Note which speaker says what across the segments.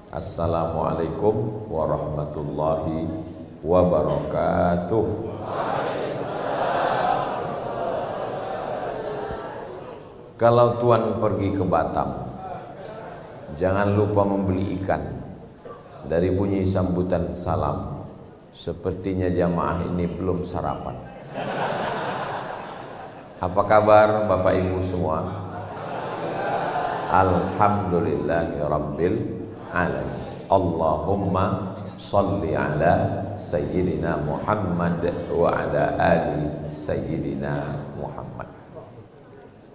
Speaker 1: Assalamualaikum warahmatullahi wabarakatuh. Kalau tuan pergi ke Batam, jangan lupa membeli ikan. Dari bunyi sambutan salam, sepertinya jamaah ini belum sarapan. Apa kabar Bapak Ibu semua? Alhamdulillahirabbil alamin. Allahumma sholli ala sayyidina Muhammad wa ala ali sayyidina Muhammad.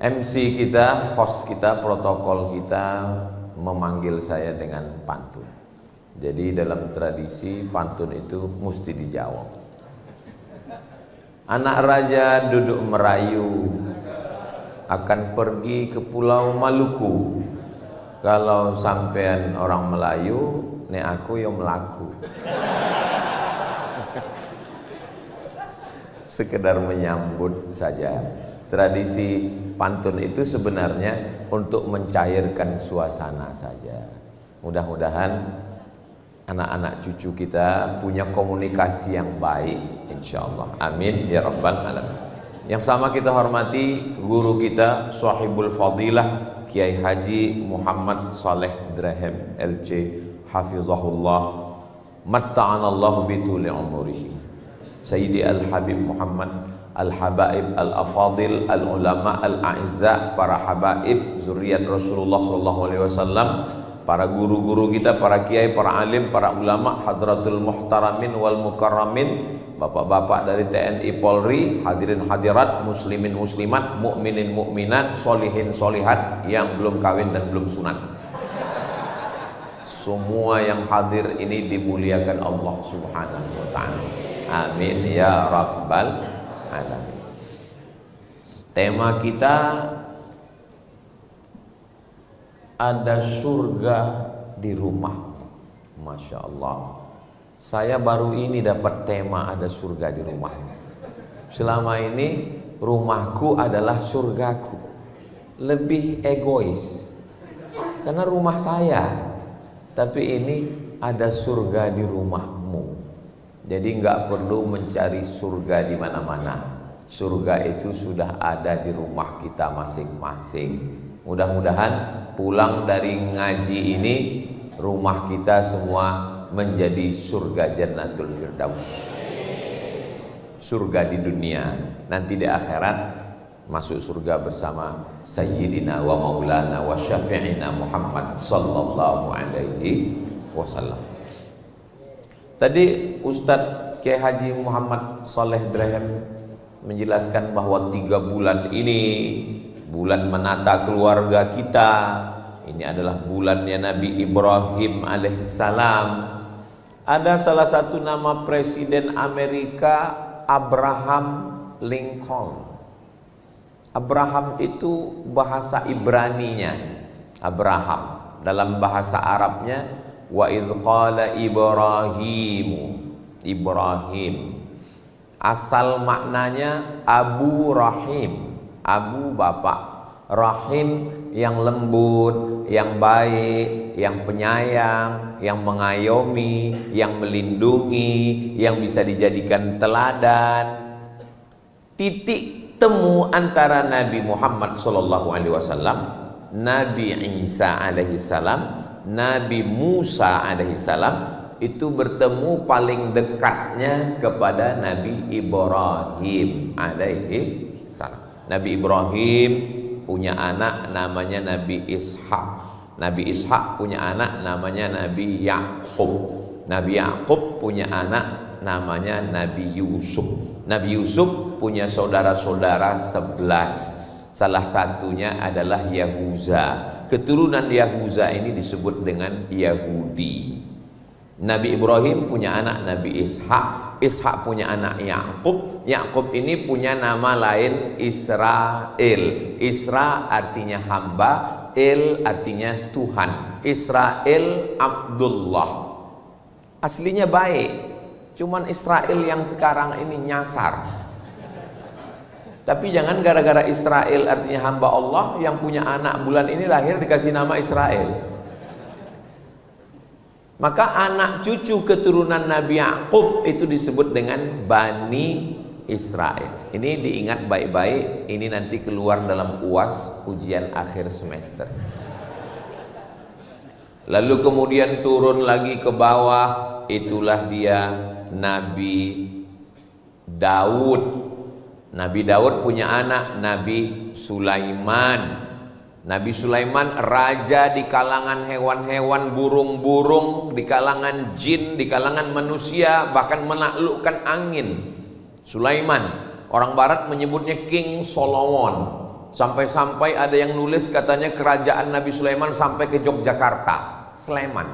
Speaker 1: MC kita, host kita, protokol kita memanggil saya dengan pantun. Jadi dalam tradisi pantun itu mesti dijawab. Anak raja duduk merayu, akan pergi ke Pulau Maluku. Kalau sampean orang Melayu, nek aku yang melaku. Sekedar menyambut saja. Tradisi pantun itu sebenarnya untuk mencairkan suasana saja. Mudah-mudahan anak-anak cucu kita punya komunikasi yang baik, insyaallah. Amin ya rabbal alamin. Yang sama kita hormati guru kita, Shahibul Fadilah Kiai Haji Muhammad Saleh Drahem LC hafizahullah matta'anallahu bituli umurihi. Sayyidi Al-Habib Muhammad Al-Habaib Al-Afadil Al-Ulama Al-A'izza, para habaib zuriat Rasulullah SAW, para guru-guru kita, para kiai, para alim, para ulama, hadratul muhtaramin wal mukarramin, bapak-bapak dari TNI Polri, hadirin hadirat, muslimin muslimat, mukminin mukminat, solihin solihat yang belum kawin dan belum sunat. Semua yang hadir ini dimuliakan Allah Subhanahu wa taala. Amin ya rabbal alamin. Tema kita ada surga di rumah. Masya Allah. Saya baru ini dapat tema ada surga di rumah. Selama ini rumahku adalah surgaku. Lebih egois karena rumah saya. Tapi ini ada surga di rumahmu. Jadi nggak perlu mencari surga di mana-mana. Surga itu sudah ada di rumah kita masing-masing. Mudah-mudahan pulang dari ngaji ini rumah kita semua menjadi surga Jannatul Firdaus. Surga di dunia, nanti di akhirat masuk surga bersama Sayyidina wa Maulana wa Syafi'ina Muhammad sallallahu alaihi wasallam. Tadi Ustadz Kiai Haji Muhammad Saleh Drahem menjelaskan bahwa 3 bulan ini bulan menata keluarga kita. Ini adalah bulannya Nabi Ibrahim alaihissalam. Ada salah satu nama presiden Amerika, Abraham Lincoln. Abraham itu bahasa Ibraninya Abraham. Dalam bahasa Arabnya wa idz qala Ibrahim. Asal maknanya Abu Rahim, Abu bapak, Rahim yang lembut, yang baik, yang penyayang, yang mengayomi, yang melindungi, yang bisa dijadikan teladan. Titik temu antara Nabi Muhammad SAW, Nabi Isa alaihissalam, Nabi Musa alaihissalam itu bertemu paling dekatnya kepada Nabi Ibrahim alaihissalam. Nabi Ibrahim punya anak namanya Nabi Ishak. Nabi Ishak punya anak namanya Nabi Yakub. Nabi Yakub punya anak namanya Nabi Yusuf. Nabi Yusuf punya saudara-saudara 11. Salah satunya adalah Yahuza. Keturunan Yahuza ini disebut dengan Yahudi. Nabi Ibrahim punya anak Nabi Ishak. Ishak punya anak Yakub. Yakub ini punya nama lain Israel. Isra artinya hamba, El artinya Tuhan. Israel Abdullah. Aslinya baik, cuman Israel yang sekarang ini nyasar. Tapi jangan gara-gara Israel artinya hamba Allah, yang punya anak bulan ini lahir dikasih nama Israel. Maka anak cucu keturunan Nabi Yakub itu disebut dengan Bani Israel. Ini diingat baik-baik, ini nanti keluar dalam UAS, ujian akhir semester. Lalu kemudian turun lagi ke bawah, itulah dia Nabi Daud. Nabi Daud punya anak Nabi Sulaiman. Nabi Sulaiman raja di kalangan hewan-hewan, burung-burung, di kalangan jin, di kalangan manusia, bahkan menaklukkan angin. Sulaiman, orang barat menyebutnya King Solomon. Sampai-sampai ada yang nulis katanya kerajaan Nabi Sulaiman sampai ke Yogyakarta, Sleman.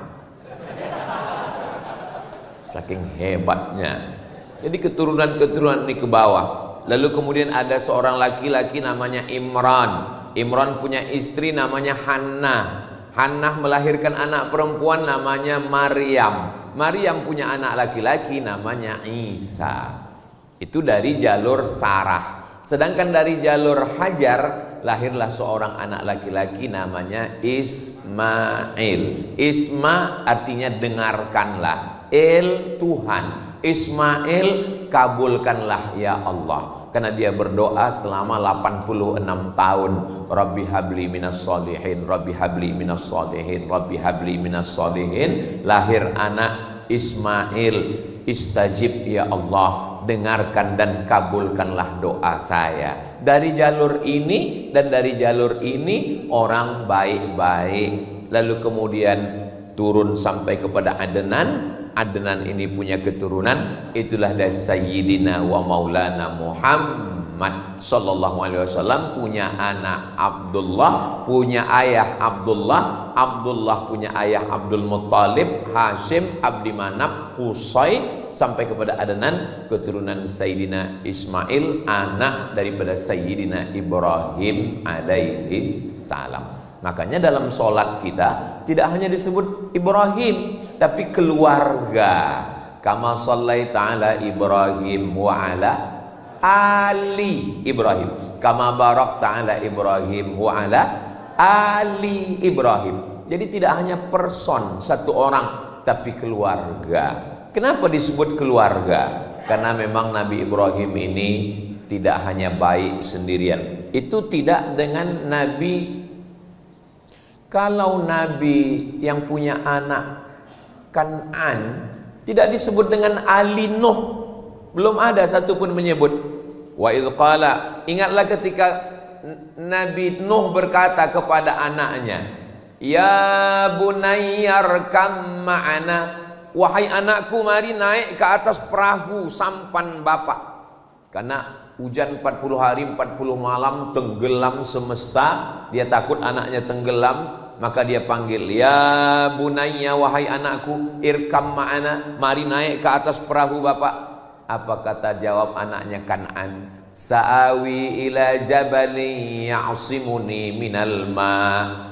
Speaker 1: Saking hebatnya. Jadi keturunan-keturunan ini ke bawah. Lalu kemudian ada seorang laki-laki namanya Imran. Imran punya istri namanya Hannah. Hannah melahirkan anak perempuan namanya Maryam. Maryam punya anak laki-laki namanya Isa. Itu dari jalur Sarah. Sedangkan dari jalur Hajar lahirlah seorang anak laki-laki namanya Ismail. Isma artinya dengarkanlah, El Tuhan. Ismail, kabulkanlah ya Allah. Karena dia berdoa selama 86 tahun. Rabbi habli minas solihin, Rabbi habli minas solihin, Rabbi habli minas solihin. Lahir anak Ismail. Istajib ya Allah, dengarkan dan kabulkanlah doa saya. Dari jalur ini dan dari jalur ini orang baik-baik. Lalu kemudian turun sampai kepada Adnan. Adnan ini punya keturunan, itulah dari Sayyidina wa Maulana Muhammad sallallahu alaihi wasallam, punya anak Abdullah, punya ayah Abdullah, Abdullah punya ayah Abdul Muttalib, Hashim, Abdi Manaf, Qusay, sampai kepada Adnan, keturunan Sayyidina Ismail, anak daripada Sayyidina Ibrahim alaihi salam. Makanya dalam sholat kita tidak hanya disebut Ibrahim, tapi keluarga. Kama shallaita ala Ibrahim wa ala ali Ibrahim, kama barakta ala Ibrahim wa ala ali Ibrahim. Jadi tidak hanya person, satu orang, tapi keluarga. Kenapa disebut keluarga? Karena memang Nabi Ibrahim ini tidak hanya baik sendirian. Itu tidak dengan Nabi. Kalau Nabi yang punya anak Kan'an tidak disebut dengan Ali Nuh, belum ada satupun menyebut. Wa idh qala, ingatlah ketika Nabi Nuh berkata kepada anaknya, ya bunayyarkam ma'ana, wahai anakku mari naik ke atas perahu sampan bapak. Karena hujan 40 hari 40 malam, tenggelam semesta, dia takut anaknya tenggelam. Maka dia panggil, ya bunayya, wahai anakku, irkam ma'ana, mari naik ke atas perahu bapak. Apa kata jawab anaknya Kan'an? Sa'awi ila jabali ya'simuni minal ma.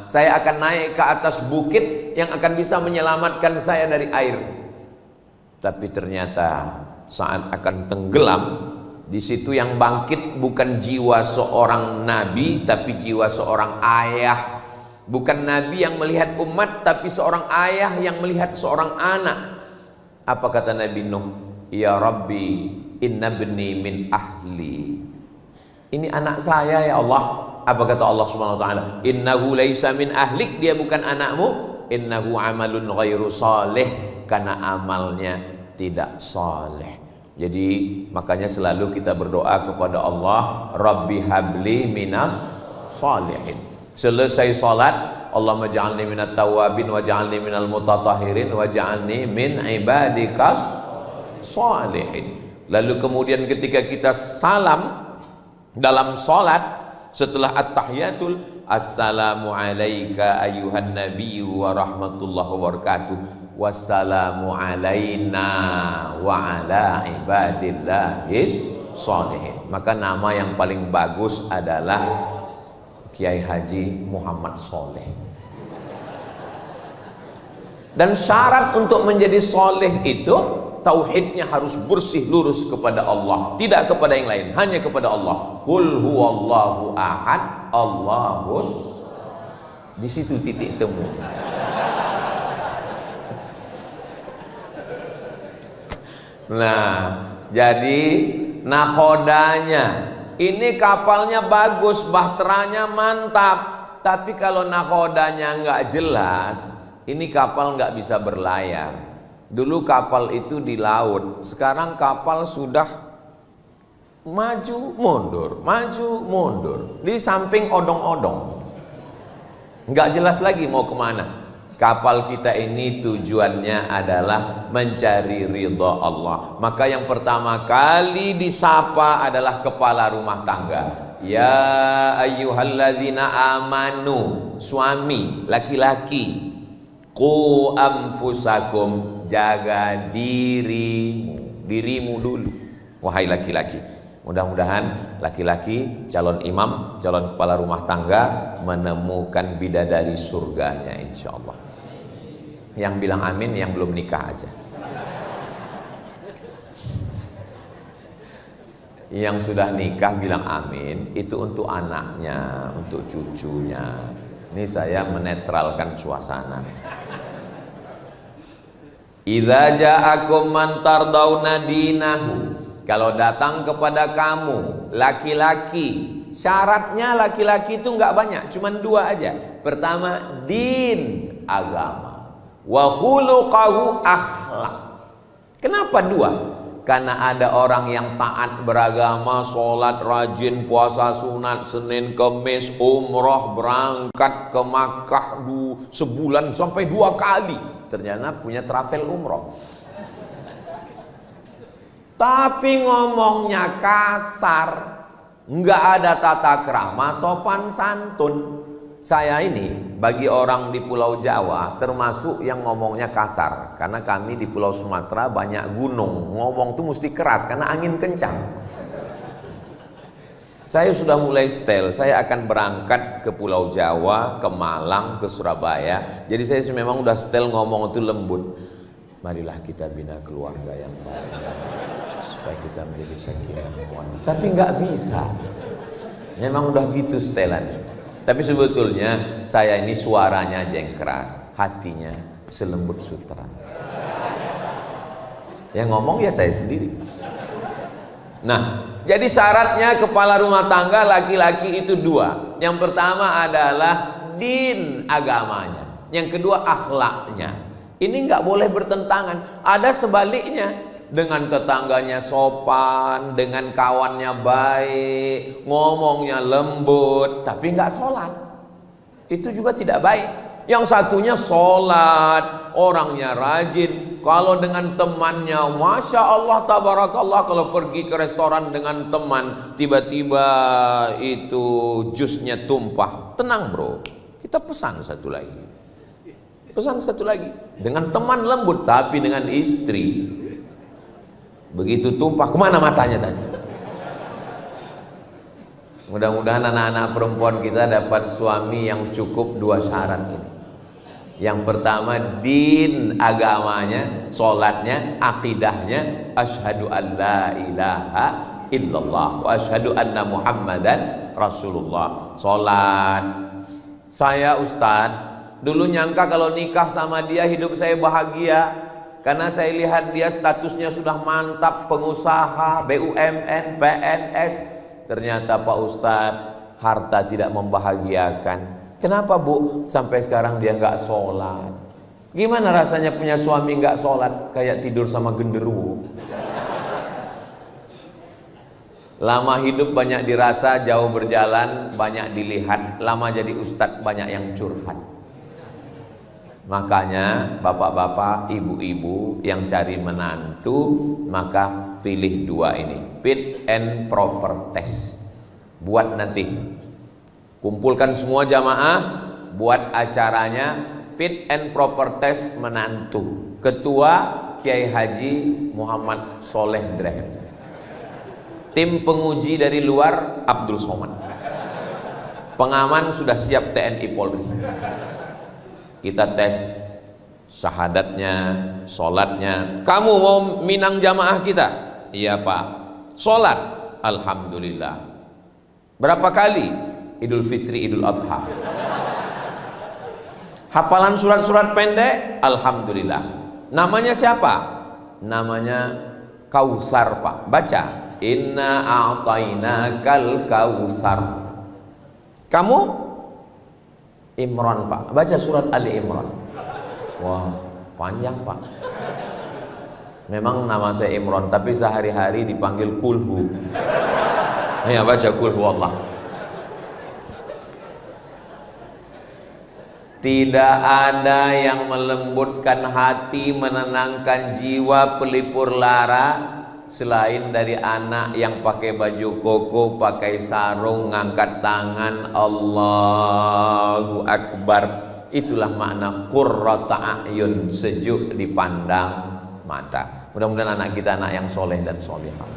Speaker 1: Saya akan naik ke atas bukit yang akan bisa menyelamatkan saya dari air. Tapi ternyata saat akan tenggelam, di situ yang bangkit bukan jiwa seorang nabi, tapi jiwa seorang ayah. Bukan nabi yang melihat umat, tapi seorang ayah yang melihat seorang anak. Apa kata Nabi Nuh? Ya Rabbi, inna bni min ahli. Ini anak saya ya Allah. Apa kata Allah Subhanahu wa taala? Innahu laisa min ahlik, dia bukan anakmu. Innahu amalun ghairu salih, karena amalnya tidak saleh. Jadi makanya selalu kita berdoa kepada Allah, Rabbi habli minas salihin. Selesai salat, Allahumma ja'alni minat tawabin wa ja'alni minal mutatahhirin wa ja'alni min ibadikas salihin. Lalu kemudian ketika kita salam dalam salat setelah at-tahiyatul, assalamu alayka ayyuhan nabiyyu wa rahmatullahi wa barakatuh, wassalamu alayna wa ala ibadillahis sholihin. Maka nama yang paling bagus adalah Kiai Haji Muhammad Soleh. Dan syarat untuk menjadi soleh itu tauhidnya harus bersih lurus kepada Allah, tidak kepada yang lain, hanya kepada Allah. Qul huwallahu ahad, Allahus. Di situ titik temu. Nah, jadi nakhodanya ini kapalnya bagus, bahteranya mantap, tapi kalau nakhodanya nggak jelas, ini kapal nggak bisa berlayar. Dulu kapal itu di laut, sekarang kapal sudah maju mundur, di samping odong-odong, nggak jelas lagi mau kemana. Kapal kita ini tujuannya adalah mencari ridha Allah. Maka yang pertama kali disapa adalah kepala rumah tangga. Ya ayyuhalladzina amanu, suami laki-laki, qu anfusakum, jaga dirimu dulu. Wahai laki-laki, mudah-mudahan laki-laki calon imam, calon kepala rumah tangga menemukan bidadari surganya insyaallah. Yang bilang amin yang belum nikah aja. Yang sudah nikah bilang amin, itu untuk anaknya, untuk cucunya. Ini saya menetralkan suasana. Idza ja'akum man tardawna dinahu, kalau datang kepada kamu laki-laki, syaratnya laki-laki itu nggak banyak, cuman dua aja. Pertama, din, agama, wa khuluqahu, akhlak. Kenapa dua? Karena ada orang yang taat beragama, sholat rajin, puasa sunat, Senin Kemis, umroh, berangkat ke Makkah sebulan sampai 2 kali, ternyata punya travel umroh, tapi ngomongnya kasar, nggak ada tata krama, sopan santun. Saya ini bagi orang di Pulau Jawa termasuk yang ngomongnya kasar, karena kami di Pulau Sumatera banyak gunung, ngomong tuh mesti keras karena angin kencang. Saya sudah mulai setel, saya akan berangkat ke Pulau Jawa, ke Malang, ke Surabaya. Jadi saya memang udah setel ngomong itu lembut. Marilah kita bina keluarga yang baik, supaya kita menjadi sakinah mawaddah. Tapi nggak bisa, memang udah gitu setelannya. Tapi sebetulnya saya ini suaranya aja yang keras, hatinya selembut sutra. Yang ngomong ya saya sendiri. Nah, jadi syaratnya kepala rumah tangga laki-laki itu dua. Yang pertama adalah din, agamanya. Yang kedua akhlaknya. Ini nggak boleh bertentangan. Ada sebaliknya, dengan tetangganya sopan, dengan kawannya baik, ngomongnya lembut, tapi nggak sholat. Itu juga tidak baik. Yang satunya sholat, orangnya rajin. Kalau dengan temannya, masya Allah, tabarakallah. Kalau pergi ke restoran dengan teman, tiba-tiba itu jusnya tumpah, tenang bro, kita pesan satu lagi. Pesan satu lagi. Dengan teman lembut, tapi dengan istri begitu tumpah, kemana matanya tadi? Mudah-mudahan anak-anak perempuan kita dapat suami yang cukup 2 syarat ini. Yang pertama din, agamanya, sholatnya, akidahnya, asyhadu an la ilaha illallah wa asyhadu anna muhammadan rasulullah. Sholat. Saya ustadz, dulu nyangka kalau nikah sama dia hidup saya bahagia, karena saya lihat dia statusnya sudah mantap, pengusaha, BUMN, PNS. Ternyata Pak Ustadz, harta tidak membahagiakan. Kenapa Bu? Sampai sekarang dia nggak sholat. Gimana rasanya punya suami nggak sholat? Kayak tidur sama genderuwo. Lama hidup banyak dirasa, jauh berjalan banyak dilihat. Lama jadi ustadz banyak yang curhat. Makanya bapak-bapak, ibu-ibu yang cari menantu, maka pilih 2 ini, fit and proper test. Buat nanti, kumpulkan semua jamaah, buat acaranya fit and proper test menantu. Ketua Kiai Haji Muhammad Soleh Drehem. Tim penguji dari luar Abdul Somad. Pengaman sudah siap TNI Polri. Kita tes syahadatnya, sholatnya. Kamu mau minang jamaah kita? Iya Pak. Sholat? Alhamdulillah. Berapa kali? Idul Fitri, Idul Adha. Hafalan surat-surat pendek? Alhamdulillah. Namanya siapa? Namanya Kausar Pak, baca inna a'tainakal kausar. Kamu Imran Pak, baca surat Ali Imran. Wah panjang Pak. Memang nama saya Imran, tapi sehari-hari dipanggil Kulhu. Ya baca Kulhu Allah. Tidak ada yang melembutkan hati, menenangkan jiwa, pelipur lara selain dari anak yang pakai baju koko, pakai sarung, ngangkat tangan, Allahu Akbar. Itulah makna qurrata a'yun, sejuk dipandang mata. Mudah-mudahan anak kita anak yang soleh dan solehah.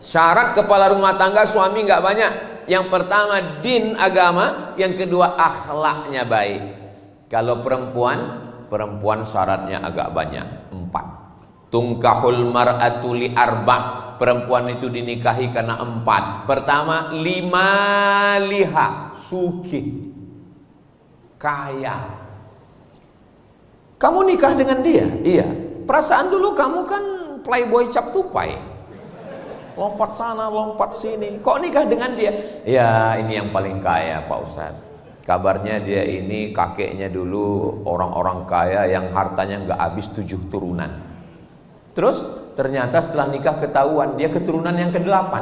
Speaker 1: Syarat kepala rumah tangga suami nggak banyak. Yang pertama din agama, yang kedua akhlaknya baik. Kalau perempuan syaratnya agak banyak, 4. Tungkahul mar'atu li arba', perempuan itu dinikahi karena 4. Pertama, liha, sugih, kaya. Kamu nikah dengan dia? Iya. Perasaan dulu kamu kan playboy cap tupai, lompat sana lompat sini, kok nikah dengan dia? Ya ini yang paling kaya Pak Ustadz. Kabarnya dia ini kakeknya dulu orang-orang kaya yang hartanya nggak habis 7 turunan. Terus ternyata setelah nikah ketahuan dia keturunan yang ke-8.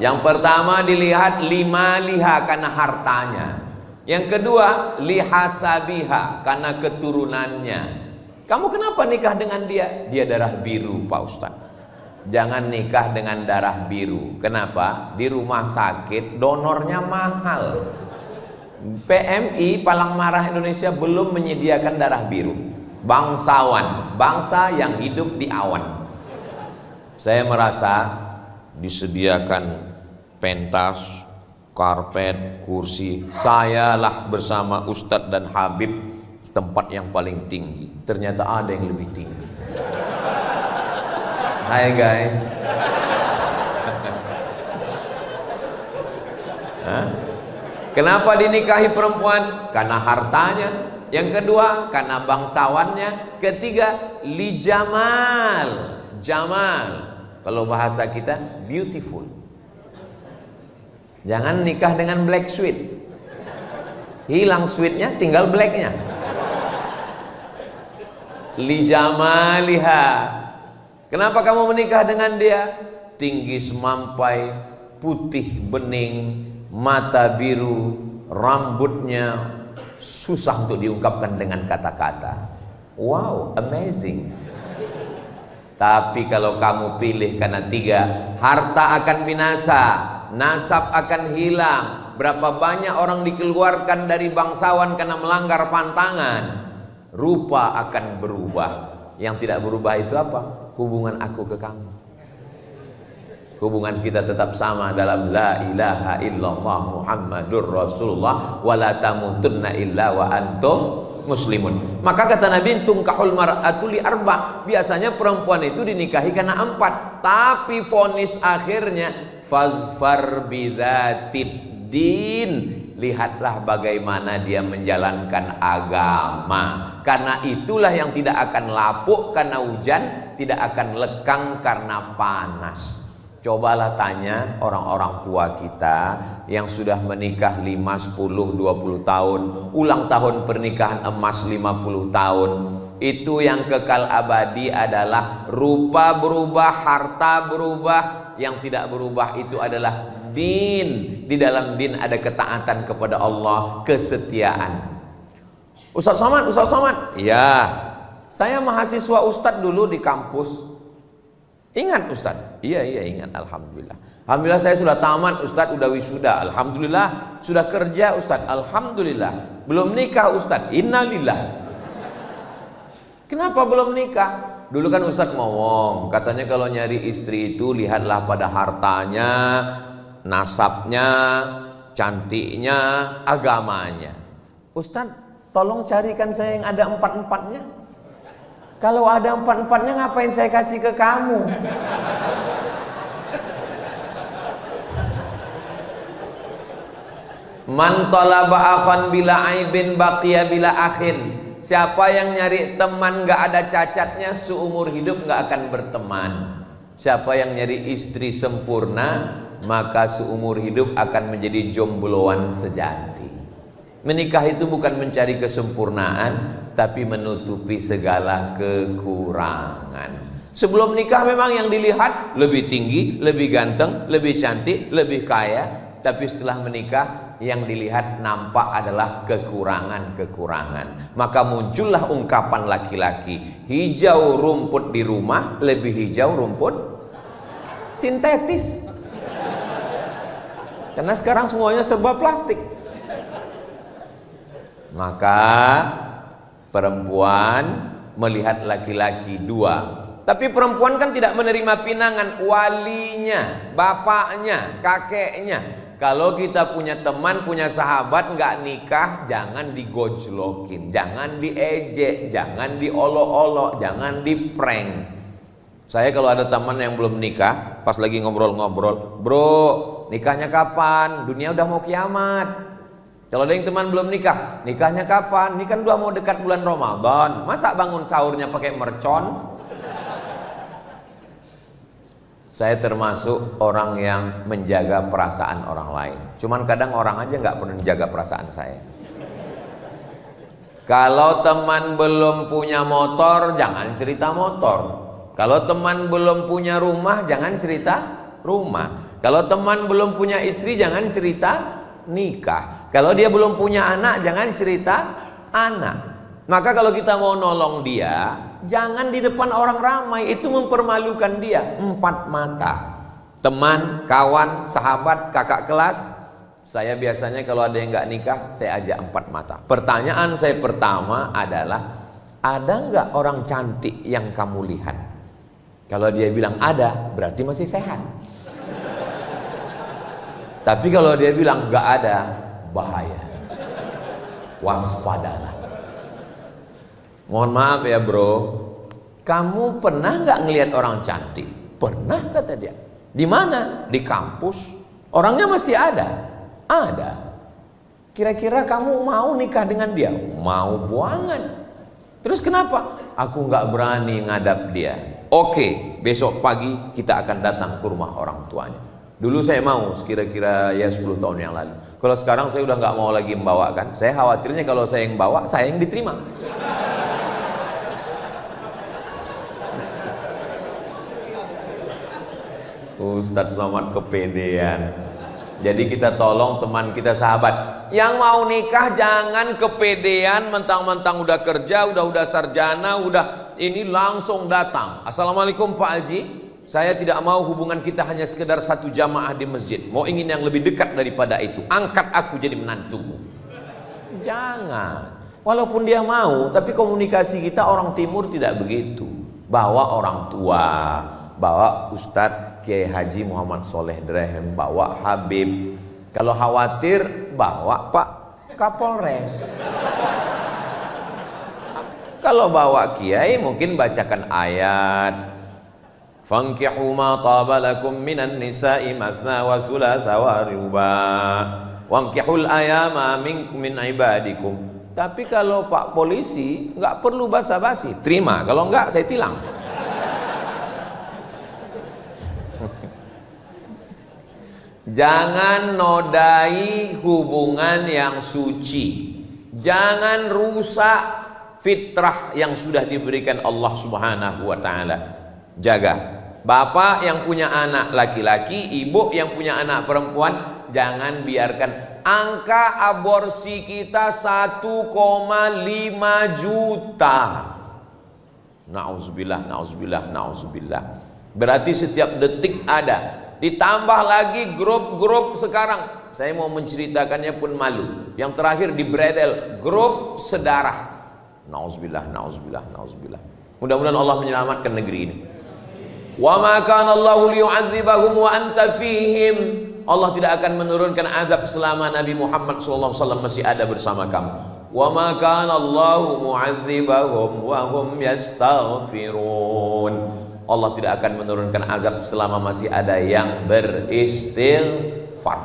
Speaker 1: Yang pertama dilihat liha karena hartanya. Yang kedua lihasabiha karena keturunannya. Kamu kenapa nikah dengan dia? Dia darah biru Pak Ustadz. Jangan nikah dengan darah biru. Kenapa? Di rumah sakit donornya mahal. PMI Palang Merah Indonesia belum menyediakan darah biru. Bangsawan, bangsa yang hidup di awan. Saya merasa disediakan pentas, karpet, kursi. Sayalah bersama Ustadz dan Habib tempat yang paling tinggi. Ternyata ada yang lebih tinggi. Hai guys. Kenapa dinikahi perempuan? Karena hartanya. Yang kedua karena bangsawannya. Ketiga li jamal. Jamal, kalau bahasa kita beautiful. Jangan nikah dengan black sweet. Hilang sweetnya, tinggal blacknya. Li jamaliha. Kenapa kamu menikah dengan dia? Tinggi semampai, putih bening, mata biru, rambutnya susah untuk diungkapkan dengan kata-kata. Wow, amazing. Tapi kalau kamu pilih karena 3, harta akan binasa, nasab akan hilang. Berapa banyak orang dikeluarkan dari bangsawan karena melanggar pantangan. Rupa akan berubah. Yang tidak berubah itu apa? Hubungan aku ke kamu. Hubungan kita tetap sama dalam la ilaha illallah Muhammadur Rasulullah wa la tamutunna illa wa antum muslimun. Maka kata Nabi, tungkahul mar'atu li arba'. Biasanya perempuan itu dinikahi karena 4. Tapi vonis akhirnya fazfar bidzatid din. Lihatlah bagaimana dia menjalankan agama. Karena itulah yang tidak akan lapuk karena hujan, tidak akan lekang karena panas. Cobalah tanya orang-orang tua kita yang sudah menikah 5, 10, 20 tahun, ulang tahun pernikahan emas 50 tahun. Itu yang kekal abadi adalah rupa berubah, harta berubah. Yang tidak berubah itu adalah din. Di dalam din ada ketaatan kepada Allah, kesetiaan. Ustaz Somad, iya, saya mahasiswa Ustadz dulu di kampus. Ingat Ustadz? Iya ingat, alhamdulillah. Alhamdulillah saya sudah tamat Ustadz, udah wisuda, alhamdulillah. Sudah kerja Ustadz, alhamdulillah. Belum nikah Ustadz, innalillah. Kenapa belum nikah? Dulu kan Ustadz ngomong, katanya kalau nyari istri itu lihatlah pada hartanya, nasabnya, cantiknya, agamanya. Ustadz, tolong carikan saya yang ada 4-4-nya. Kalau ada 4-4-nya ngapain saya kasih ke kamu? Man talaba akhan bila aibin baqiya bila akhin. Siapa yang nyari teman gak ada cacatnya, seumur hidup gak akan berteman. Siapa yang nyari istri sempurna, maka seumur hidup akan menjadi jombloan sejati. Menikah itu bukan mencari kesempurnaan, tapi menutupi segala kekurangan. Sebelum nikah memang yang dilihat lebih tinggi, lebih ganteng, lebih cantik, lebih kaya. Tapi setelah menikah yang dilihat nampak adalah kekurangan-kekurangan. Maka muncullah ungkapan laki-laki, hijau rumput di rumah lebih hijau rumput sintetis. Karena sekarang semuanya serba plastik. Maka perempuan melihat laki-laki dua. Tapi perempuan kan tidak menerima pinangan, walinya, bapaknya, kakeknya. Kalau kita punya teman, punya sahabat nggak nikah, jangan digojlokin, jangan diejek, jangan diolok-olok, jangan diprank. Saya kalau ada teman yang belum nikah, pas lagi ngobrol-ngobrol, bro, nikahnya kapan? Dunia udah mau kiamat. Kalau ada yang teman belum nikah, nikahnya kapan? Ini kan udah mau dekat bulan Ramadan. Masa bangun sahurnya pakai mercon? Saya termasuk orang yang menjaga perasaan orang lain. Cuman kadang orang aja nggak pernah menjaga perasaan saya. Kalau teman belum punya motor, jangan cerita motor. Kalau teman belum punya rumah, jangan cerita rumah. Kalau teman belum punya istri, jangan cerita nikah. Kalau dia belum punya anak, jangan cerita anak. Maka kalau kita mau nolong dia, jangan di depan orang ramai, itu mempermalukan dia. Empat mata, teman, kawan, sahabat, kakak kelas. Saya biasanya kalau ada yang nggak nikah, saya ajak empat mata. Pertanyaan saya pertama adalah, ada nggak orang cantik yang kamu lihat? Kalau dia bilang ada, berarti masih sehat. Tapi kalau dia bilang nggak ada, bahaya. Waspadalah. Mohon maaf ya bro, kamu pernah nggak ngelihat orang cantik? Pernah, kata dia. Di mana? Di kampus. Orangnya masih ada. Ada. Kira-kira kamu mau nikah dengan dia? Mau banget. Terus kenapa? Aku nggak berani ngadap dia. Oke, besok pagi kita akan datang ke rumah orang tuanya. Dulu saya mau, sekira-kira ya 10 tahun yang lalu. Kalau sekarang saya udah nggak mau lagi membawakan. Saya khawatirnya kalau saya yang bawa, saya yang diterima. Ustadz Somad kepedean. Jadi kita tolong teman kita, sahabat yang mau nikah, jangan kepedean mentang-mentang udah kerja, udah sarjana, udah ini langsung datang. Assalamualaikum Pak Haji, saya tidak mau hubungan kita hanya sekedar satu jamaah di masjid, mau ingin yang lebih dekat daripada itu, angkat aku jadi menantumu. Jangan. Walaupun dia mau, tapi komunikasi kita orang timur tidak begitu. Bawa orang tua, bawa Ustadz Kiai Haji Muhammad Soleh Drehem, bawa Habib. Kalau khawatir, bawa Pak Kapolres. Kalau bawa Kiai, mungkin bacakan ayat, fankihu ma taba lakum minan nisa'i masna wa thulatha wa ruba wankihul ayama minkum min ibadikum. Tapi kalau Pak Polisi, nggak perlu basa-basi, terima. Kalau nggak, saya tilang. Jangan nodai hubungan yang suci. Jangan rusak fitrah yang sudah diberikan Allah Subhanahu wa ta'ala. Jaga. Bapak yang punya anak laki-laki, ibu yang punya anak perempuan, jangan biarkan angka aborsi kita 1,5 juta. Nauzubillah, nauzubillah, nauzubillah. Berarti setiap detik ada. Ditambah lagi grup-grup sekarang, saya mau menceritakannya pun malu. Yang terakhir di Bredel, grup sedarah. Nauzubillah, nauzubillah, nauzubillah. Mudah-mudahan Allah menyelamatkan negeri ini. Wa ma kana Allahu liyu'adzibahum wa anta fihim. Allah tidak akan menurunkan azab selama Nabi Muhammad SAW masih ada bersama kamu. Wa ma kana Allahu mu'adzibahum wa hum yastaghfirun. Allah tidak akan menurunkan azab selama masih ada yang beristighfar.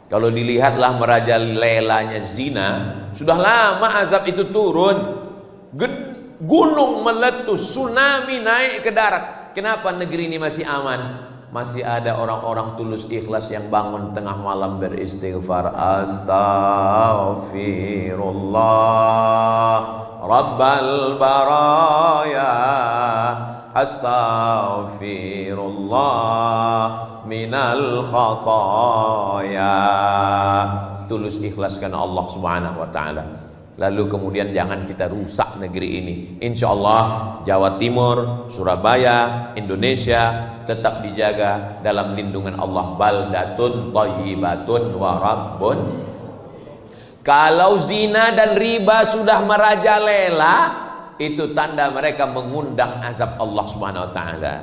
Speaker 1: Kalau dilihatlah merajalelanya zina, sudah lama azab itu turun. gunung meletus, tsunami naik ke darat. Kenapa negeri ini masih aman? Masih ada orang-orang tulus ikhlas yang bangun tengah malam beristighfar, astaghfirullah rabbal baraya, astaghfirullah minal khataya. Tulus ikhlaskan Allah Subhanahu wa taala. Lalu kemudian jangan kita rusak negeri ini. Insya Allah Jawa Timur, Surabaya, Indonesia tetap dijaga dalam lindungan Allah. Baldatun thayyibatun wa rabbun. Kalau zina dan riba sudah merajalela, itu tanda mereka mengundang azab Allah Subhanahu wa taala.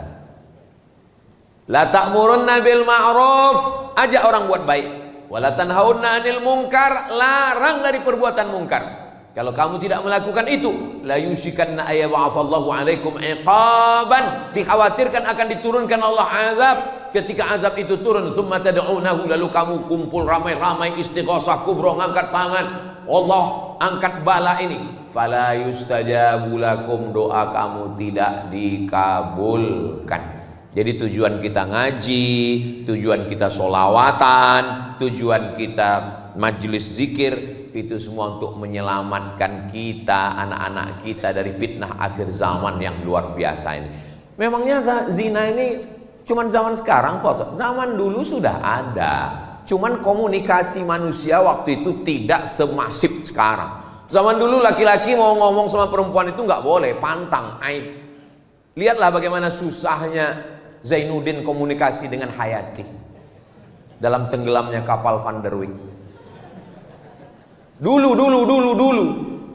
Speaker 1: La ta'murunna bil ma'ruf, ajak orang buat baik. Wala tanhauna 'anil munkar, larang dari perbuatan munkar. Kalau kamu tidak melakukan itu, la yushikanna ayyab'afallahu 'alaikum iqaban, dikhawatirkan akan diturunkan Allah azab. Ketika azab itu turun, summa tad'unahu, lalu kamu kumpul ramai-ramai istighosah kubro, ngangkat tangan, Allah angkat bala ini, fala yustajabu lakum, doa kamu tidak dikabulkan. Jadi tujuan kita ngaji, tujuan kita sholawatan, tujuan kita majelis zikir, itu semua untuk menyelamatkan kita, anak-anak kita dari fitnah akhir zaman yang luar biasa ini. Memangnya zina ini cuman zaman sekarang kok? Zaman dulu sudah ada. Cuman komunikasi manusia waktu itu tidak semasif sekarang. Zaman dulu laki-laki mau ngomong sama perempuan itu nggak boleh, pantang, aib. Lihatlah bagaimana susahnya Zainuddin komunikasi dengan Hayati dalam tenggelamnya kapal Van der Wijk. Dulu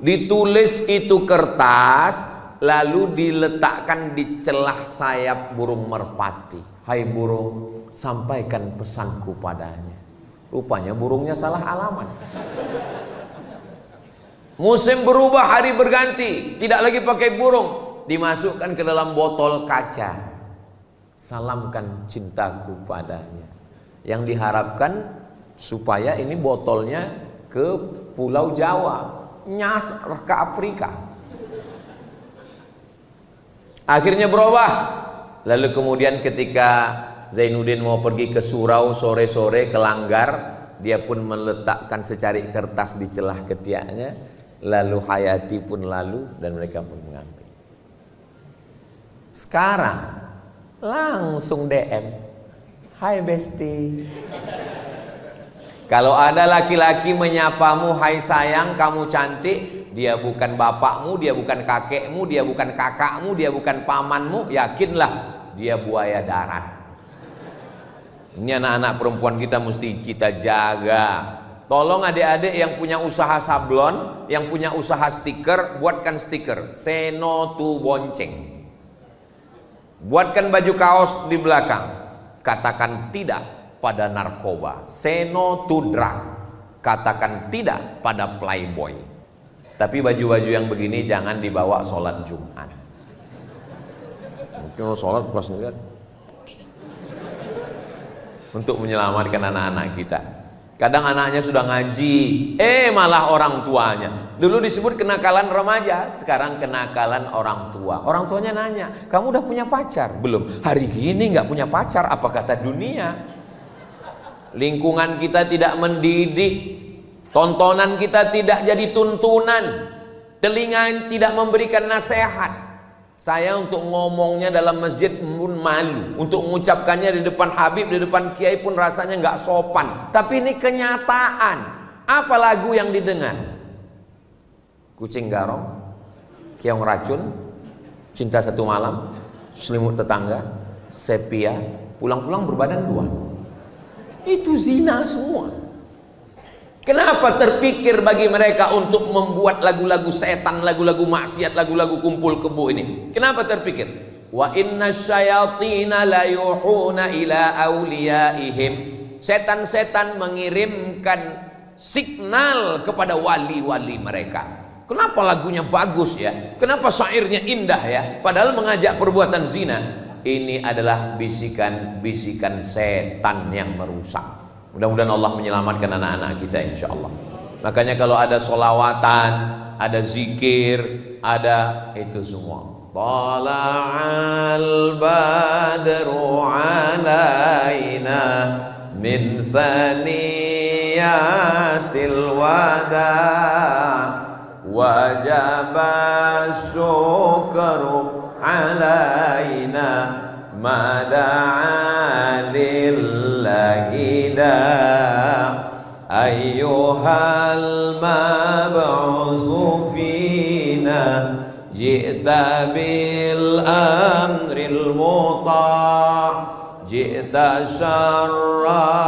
Speaker 1: ditulis itu kertas, lalu diletakkan di celah sayap burung merpati. Hai burung, sampaikan pesanku padanya. Rupanya burungnya salah alamat. Musim berubah, hari berganti, tidak lagi pakai burung, dimasukkan ke dalam botol kaca. Salamkan cintaku padanya. Yang diharapkan supaya ini botolnya ke Pulau Jawa, nyas ke Afrika. Akhirnya berubah. Lalu kemudian ketika Zainuddin mau pergi ke surau sore-sore ke Langgar, dia pun meletakkan secari kertas di celah ketiaknya. Lalu Hayati pun lalu dan mereka pun mengambil. Sekarang langsung DM, hai besti. Kalau ada laki-laki menyapamu, hai sayang, kamu cantik, dia bukan bapakmu, dia bukan kakekmu, dia bukan kakakmu, dia bukan pamanmu, yakinlah dia buaya darat. Ini anak-anak perempuan kita mesti kita jaga. Tolong adik-adik yang punya usaha sablon, yang punya usaha stiker, buatkan stiker say no to bonceng. Buatkan baju kaos di belakang, katakan tidak pada narkoba, say no to drug, katakan tidak pada playboy. Tapi baju-baju yang begini jangan dibawa sholat Jumat. Mungkin sholat pas ngeliat, untuk menyelamatkan anak-anak kita. Kadang anaknya sudah ngaji, malah orang tuanya. Dulu disebut kenakalan remaja, sekarang kenakalan orang tua. Orang tuanya nanya, kamu udah punya pacar? Belum. Hari gini nggak punya pacar, apa kata dunia? Lingkungan kita tidak mendidik, tontonan kita tidak jadi tuntunan, telinga tidak memberikan nasihat. Saya untuk ngomongnya dalam masjid pun malu, untuk mengucapkannya di depan Habib, di depan Kiai pun rasanya nggak sopan. Tapi ini kenyataan. Apa lagu yang didengar? Kucing garong, keong racun, cinta satu malam, selimut tetangga, sepia, pulang-pulang berbadan dua. Itu zina semua. Kenapa terpikir bagi mereka untuk membuat lagu-lagu setan, lagu-lagu maksiat, lagu-lagu kumpul kebo ini? Kenapa terpikir? Wa inna syayatina la yuhuna ila awliyaihim. Setan-setan mengirimkan signal kepada wali-wali mereka. Kenapa lagunya bagus ya? Kenapa syairnya indah ya? Padahal mengajak perbuatan zina. Ini adalah bisikan-bisikan setan yang merusak. Mudah-mudahan Allah menyelamatkan anak-anak kita insya Allah. Makanya kalau ada sholawatan, ada zikir, ada itu semua. Tala'al badru alaina min saniyatil wada wajaba syukru alaina mada'a lillahi da ayyuhal mab'usu fina ji'ta bil amril muta' ji'ta syarraftal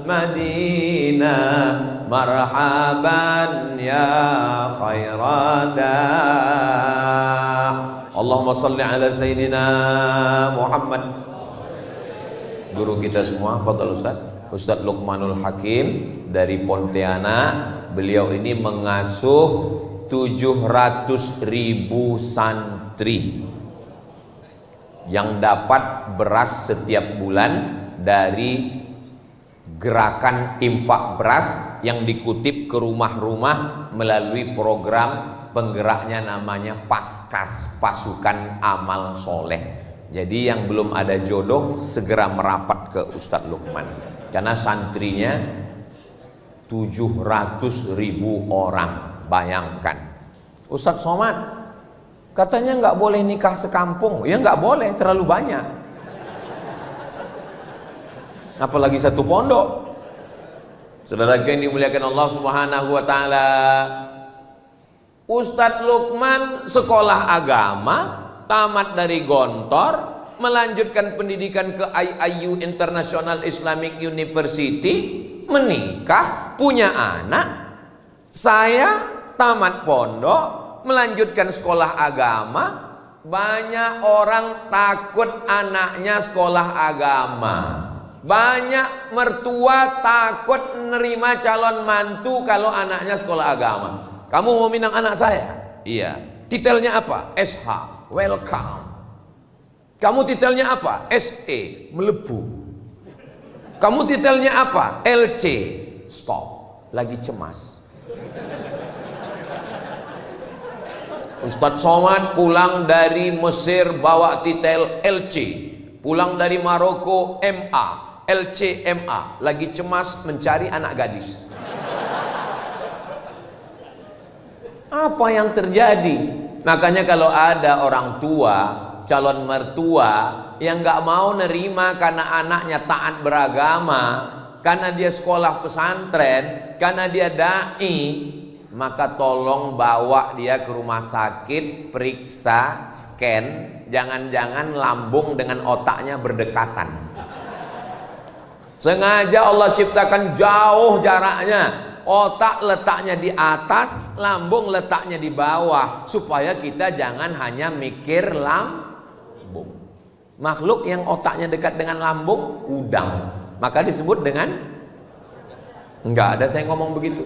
Speaker 1: madinah marhaban ya khairada. Allahumma salli ala sayyidina Muhammad. Guru kita semua, fadhal Ustaz Luqmanul Hakim dari Pontianak. Beliau ini mengasuh 700.000 santri yang dapat beras setiap bulan dari gerakan infak beras yang dikutip ke rumah-rumah melalui program penggeraknya namanya Paskas, Pasukan Amal Soleh. Jadi yang belum ada jodoh segera merapat ke Ustadz Luqman, karena santrinya 700.000 orang. Bayangkan, Ustadz Somad katanya nggak boleh nikah sekampung. Ya nggak boleh, terlalu banyak. Apalagi satu pondok. Saudara yang dimuliakan Allah Subhanahu wa taala, Ustadz Luqman sekolah agama, tamat dari Gontor, melanjutkan pendidikan ke IIU International Islamic University, menikah, punya anak. Saya tamat pondok, melanjutkan sekolah agama. Banyak orang takut anaknya sekolah agama. Banyak mertua takut menerima calon mantu kalau anaknya sekolah agama. Kamu mau minang anak saya? Iya. Titelnya apa? SH, welcome. Kamu titelnya apa? SE, melebu. Kamu titelnya apa? LC, stop. Lagi cemas. Ustadz Somad pulang dari Mesir bawa titel LC, pulang dari Maroko MA, LC MA, lagi cemas mencari anak gadis. Apa yang terjadi? Makanya kalau ada orang tua, calon mertua yang nggak mau nerima karena anaknya taat beragama, karena dia sekolah pesantren, karena dia dai, maka tolong bawa dia ke rumah sakit, periksa, scan, jangan-jangan lambung dengan otaknya berdekatan. Sengaja Allah ciptakan jauh jaraknya, otak letaknya di atas, lambung letaknya di bawah, supaya kita jangan hanya mikir lambung. Makhluk yang otaknya dekat dengan lambung, udang, maka disebut dengan, enggak ada saya ngomong begitu.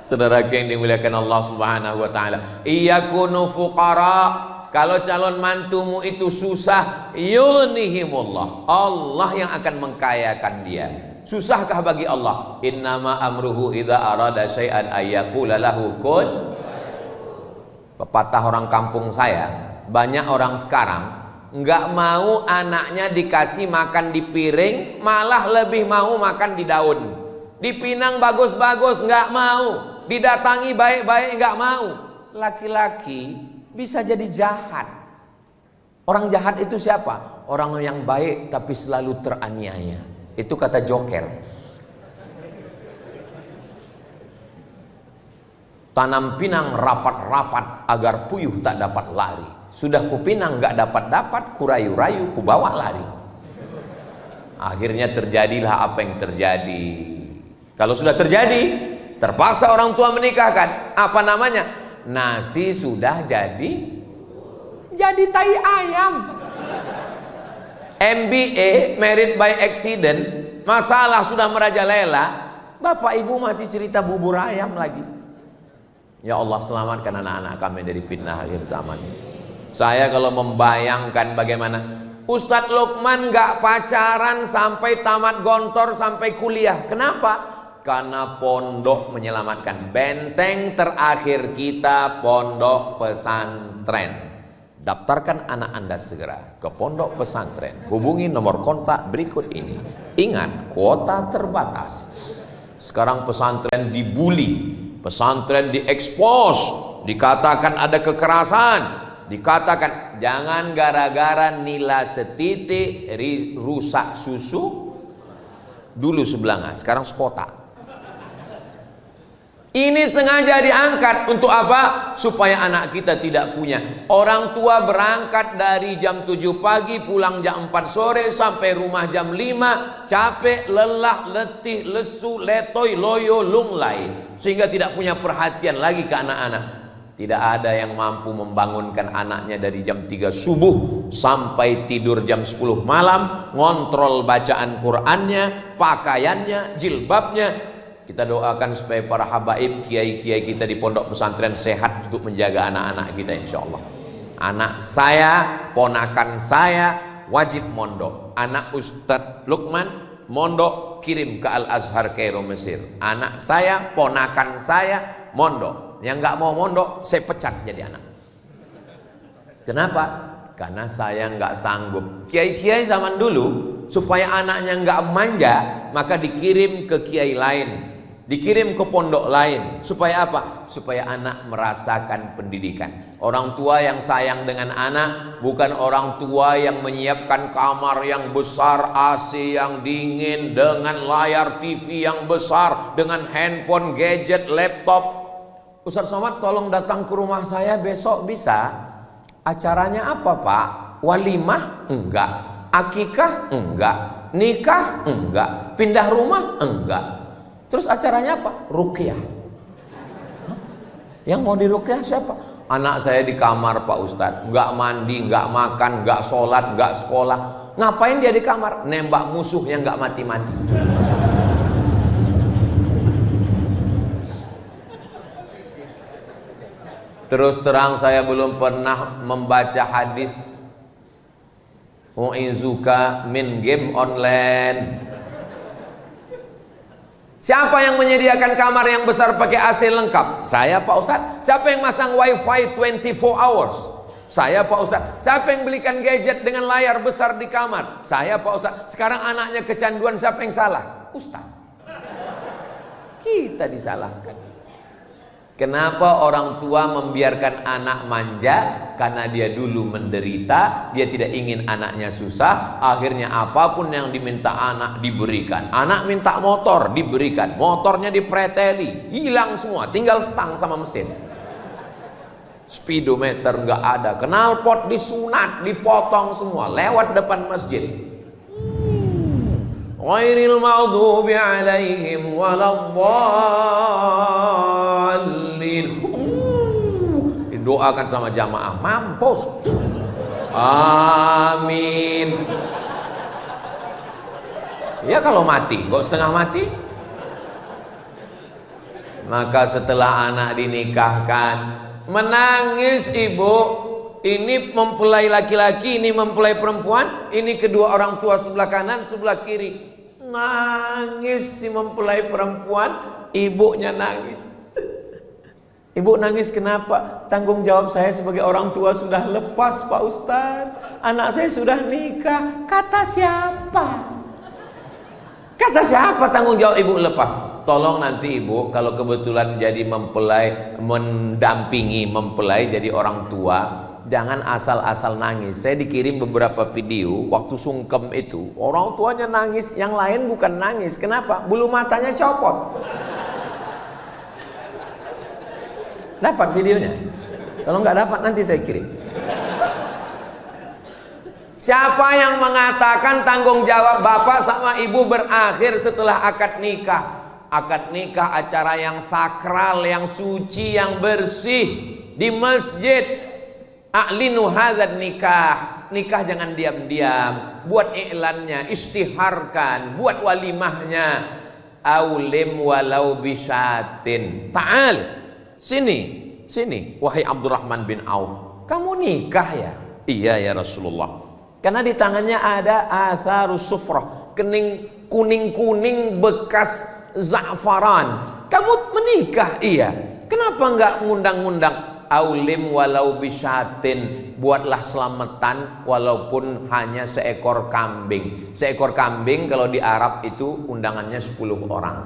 Speaker 1: Saudara yang dimuliakan Allah Subhanahu wa taala, iyakunu fuqara, kalau calon mantumu itu susah, yughnihimullah, Allah yang akan mengkayakan dia. Susahkah bagi Allah? Innama amruhu idza arada syai'an ayyaqula lahu kun. Pepatah orang kampung saya, banyak orang sekarang nggak mau anaknya dikasih makan di piring, malah lebih mau makan di daun. Dipinang bagus-bagus nggak mau, didatangi baik-baik nggak mau. Laki-laki bisa jadi jahat. Orang jahat itu siapa? Orang yang baik tapi selalu teraniaya. Itu kata Joker. Tanam pinang rapat-rapat agar puyuh tak dapat lari. Sudah kupinang nggak dapat-dapat, kurayu-rayu kubawa lari. Akhirnya terjadilah apa yang terjadi. Kalau sudah terjadi, terpaksa orang tua menikahkan. Apa namanya? Nasi sudah jadi tai ayam. MBA, married by accident, masalah sudah merajalela. Bapak ibu masih cerita bubur ayam lagi. Ya Allah, selamatkan anak-anak kami dari fitnah akhir zaman. Saya kalau membayangkan bagaimana Ustadz Luqman gak pacaran sampai tamat Gontor, sampai kuliah. Kenapa? Karena pondok menyelamatkan. Benteng terakhir kita pondok pesantren. Daftarkan anak Anda segera ke pondok pesantren. Hubungi nomor kontak berikut ini. Ingat, kuota terbatas. Sekarang pesantren dibully, pesantren diekspos, dikatakan ada kekerasan, dikatakan jangan gara-gara nila setitik rusak susu. Dulu sebelanga, sekarang sekota. Ini sengaja diangkat untuk apa? Supaya anak kita tidak punya. Orang tua berangkat dari jam 7 pagi, pulang jam 4 sore, sampai rumah jam 5, capek, lelah, letih, lesu, letoy, loyo, lunglai, sehingga tidak punya perhatian lagi ke anak-anak. Tidak ada yang mampu membangunkan anaknya dari jam 3 subuh sampai tidur jam 10 malam, ngontrol bacaan Qur'annya, pakaiannya, jilbabnya. Kita doakan supaya para habaib, kiai-kiai kita di pondok pesantren sehat untuk menjaga anak-anak kita, insya Allah. Anak saya, ponakan saya wajib mondok. Anak Ustadz Lukman mondok, kirim ke Al-Azhar Kairo Mesir. Anak saya, ponakan saya mondok. Yang nggak mau mondok, saya pecat jadi anak. Kenapa? Karena saya nggak sanggup. Kiai-kiai zaman dulu, supaya anaknya nggak manja, maka dikirim ke kiai lain, dikirim ke pondok lain. Supaya apa? Supaya anak merasakan pendidikan. Orang tua yang sayang dengan anak bukan orang tua yang menyiapkan kamar yang besar, AC yang dingin, dengan layar TV yang besar, dengan handphone, gadget, laptop. Ustaz Somad, tolong datang ke rumah saya besok, bisa? Acaranya apa Pak? Walimah? Enggak. Akikah? Enggak. Nikah? Enggak. Pindah rumah? Enggak. Terus acaranya apa? Ruqyah. Yang mau diruqyah siapa? Anak saya di kamar Pak Ustadz, enggak mandi, enggak makan, enggak sholat, enggak sekolah. Ngapain dia di kamar? Nembak musuh yang enggak mati-mati. Terus terang saya belum pernah membaca hadis u'izuka min game online. Siapa yang menyediakan kamar yang besar pakai AC lengkap? Saya Pak Ustadz. Siapa yang masang wifi 24 hours? Saya Pak Ustadz. Siapa yang belikan gadget dengan layar besar di kamar? Saya Pak Ustadz. Sekarang anaknya kecanduan, siapa yang salah? Ustadz. Kita disalahkan. Kenapa orang tua membiarkan anak manja? Karena dia dulu menderita, dia tidak ingin anaknya susah. Akhirnya apapun yang diminta anak diberikan. Anak minta motor, diberikan. Motornya dipreteli, hilang semua, tinggal stang sama mesin. Speedometer nggak ada, knalpot disunat, dipotong semua, lewat depan masjid. Ghairil maghdubi alaihim waladdallin. Didoakan sama jamaah, mampus. Amin. Ya kalau mati, kok setengah mati? Maka setelah anak dinikahkan, menangis ibu. Ini mempelai laki-laki, ini mempelai perempuan, ini kedua orang tua sebelah kanan, sebelah kiri. Nangis si mempelai perempuan, ibunya nangis. Ibu nangis kenapa? Tanggung jawab saya sebagai orang tua sudah lepas Pak Ustadz. Anak saya sudah nikah. Kata siapa? Kata siapa tanggung jawab ibu lepas? Tolong nanti ibu kalau kebetulan jadi mempelai, mendampingi mempelai jadi orang tua, jangan asal-asal nangis. Saya dikirim beberapa video waktu sungkem itu, orang tuanya nangis, yang lain bukan nangis. Kenapa? Bulu matanya copot. Dapat videonya? Kalau nggak dapat nanti saya kirim. Siapa yang mengatakan tanggung jawab bapak sama ibu berakhir setelah akad nikah? Akad nikah acara yang sakral, yang suci, yang bersih di masjid. A'linu hadzal nikah. Nikah jangan diam-diam. Buat iklannya, istiharkan, buat walimahnya. Aulim walau bisyatin. Ta'al. Sini, wahai Abdurrahman bin Auf. Kamu nikah ya? Iya ya Rasulullah. Karena di tangannya ada atharus sufrah, kuning-kuning bekas za'faran. Kamu menikah, iya. Kenapa enggak ngundang-ngundang? Aulim walau bisyatin, buatlah selamatan walaupun hanya seekor kambing. Seekor kambing kalau di Arab itu undangannya 10 orang.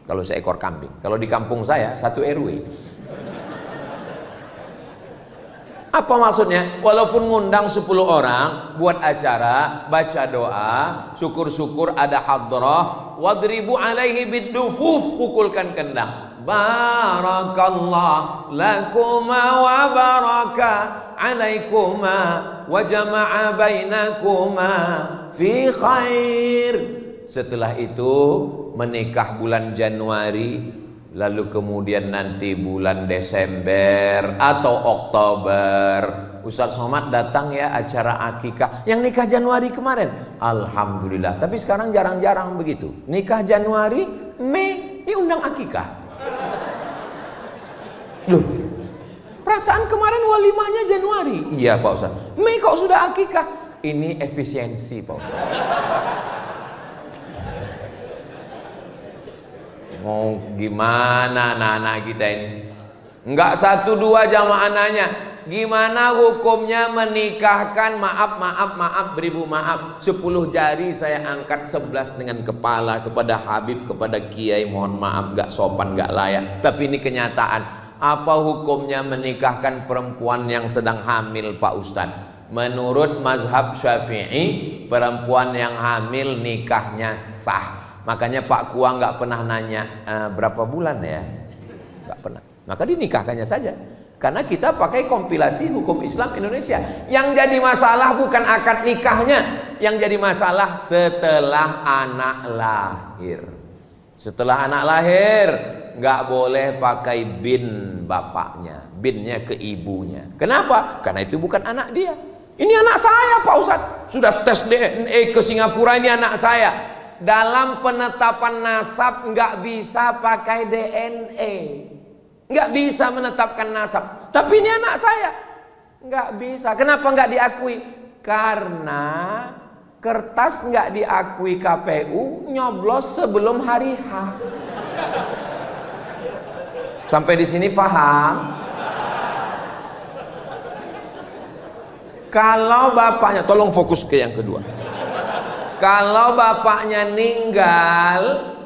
Speaker 1: Kalau seekor kambing. Kalau di kampung saya 1 RW. Apa maksudnya? Walaupun ngundang 10 orang, buat acara, baca doa, syukur-syukur ada hadrah, wadribu alaihi bidufuf, pukulkan kendang. Barakallah lakuma wa baraka alaikuma wa jama'a bainakuma fi khair. Setelah itu menikah bulan Januari, lalu kemudian nanti bulan Desember atau Oktober, Ustadz Somad datang ya acara akikah. Yang nikah Januari kemarin, alhamdulillah. Tapi sekarang jarang-jarang begitu. Nikah Januari, Mei diundang akikah. Loh, perasaan kemarin walimahnya Januari. Iya Pak Ustadz. Mei kok sudah akikah? Ini efisiensi Pak Ustadz. Mau gimana anak-anak kita ini? Enggak 1, 2 jamaah nanya, gimana hukumnya menikahkan, maaf, beribu maaf, 10 jari saya angkat 11 dengan kepala kepada Habib, kepada Kiai, mohon maaf, gak sopan, gak layak. Tapi ini kenyataan. Apa hukumnya menikahkan perempuan yang sedang hamil Pak Ustadz? Menurut mazhab Syafi'i, perempuan yang hamil nikahnya sah. Makanya Pak Kua nggak pernah nanya berapa bulan ya, nggak pernah. Maka dinikahkannya saja. Karena kita pakai kompilasi hukum Islam Indonesia. Yang jadi masalah bukan akad nikahnya, yang jadi masalah setelah anak lahir. Setelah anak lahir nggak boleh pakai bin bapaknya, binnya ke ibunya. Kenapa? Karena itu bukan anak dia. Ini anak saya Pak Ustadz. Sudah tes DNA ke Singapura, ini anak saya. Dalam penetapan nasab nggak bisa pakai DNA, nggak bisa menetapkan nasab. Tapi ini anak saya, nggak bisa. Kenapa nggak diakui? Karena kertas nggak diakui KPU, nyoblos sebelum hari H. Sampai di sini paham? Kalau bapaknya, tolong fokus ke yang kedua. Kalau bapaknya meninggal,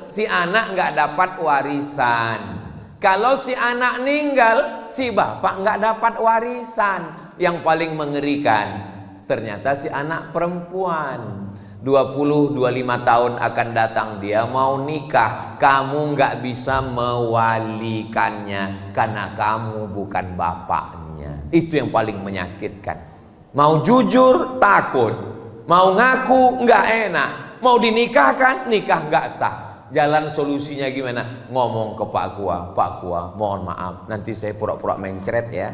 Speaker 1: si anak nggak dapat warisan. Kalau si anak meninggal, si bapak nggak dapat warisan. Yang paling mengerikan, ternyata si anak perempuan 20-25 tahun akan datang, dia mau nikah, kamu nggak bisa mewalikannya karena kamu bukan bapaknya. Itu yang paling menyakitkan. Mau jujur takut, mau ngaku nggak enak, mau dinikahkan nikah nggak sah. Jalan solusinya gimana? Ngomong ke Pak Kua, Pak Kua mohon maaf, nanti saya pura-pura mencret ya.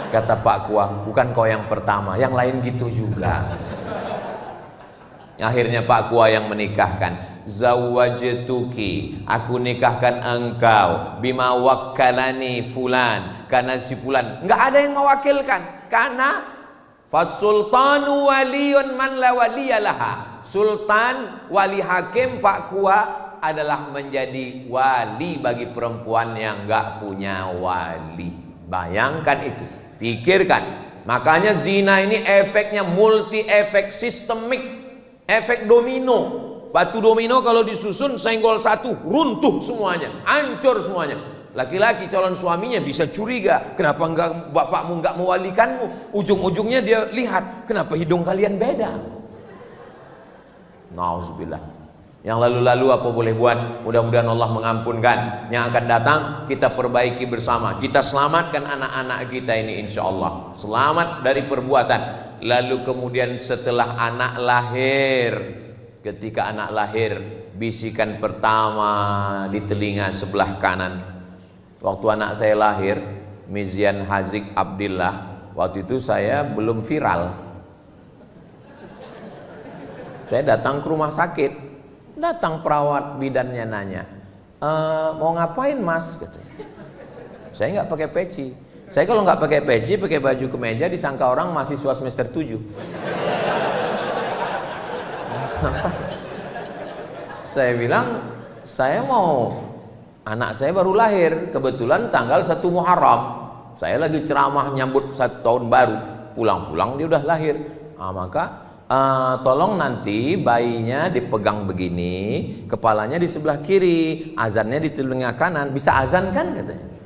Speaker 1: Kata Pak Kua, bukan kau yang pertama, yang lain gitu juga. Akhirnya Pak Kua yang menikahkan. Zawwajtuki, aku nikahkan engkau, bima wakkalani fulan, karena si fulan. Nggak ada yang mewakilkan, karena fasultanu waliyun man la waliyalaha. Sultan, wali hakim Pak Kua adalah menjadi wali bagi perempuan yang nggak punya wali. Bayangkan itu, pikirkan. Makanya zina ini efeknya multi efek, sistemik, efek domino. Batu domino kalau disusun senggol satu, runtuh semuanya, hancur semuanya. Laki-laki calon suaminya bisa curiga, kenapa enggak bapakmu enggak mewalikanmu? Ujung-ujungnya dia lihat, kenapa hidung kalian beda? Nauzubillah. Yang lalu-lalu apa boleh buat? Mudah-mudahan Allah mengampunkan. Yang akan datang kita perbaiki bersama. Kita selamatkan anak-anak kita ini insya Allah. Selamat dari perbuatan. Lalu kemudian setelah anak lahir, ketika anak lahir, bisikan pertama di telinga sebelah kanan. Waktu anak saya lahir, Mizian Hazik Abdillah, waktu itu saya belum viral. Saya datang ke rumah sakit, datang perawat bidannya nanya, mau ngapain mas? Katanya. Saya nggak pakai peci. Saya kalau nggak pakai peci, pakai baju kemeja, disangka orang mahasiswa semester 7. Saya bilang, saya mau, anak saya baru lahir, kebetulan tanggal 1 Muharram, saya lagi ceramah nyambut 1 tahun baru, pulang-pulang dia udah lahir. Maka tolong nanti bayinya dipegang begini, kepalanya di sebelah kiri, azannya di telinga kanan. Bisa azan kan katanya.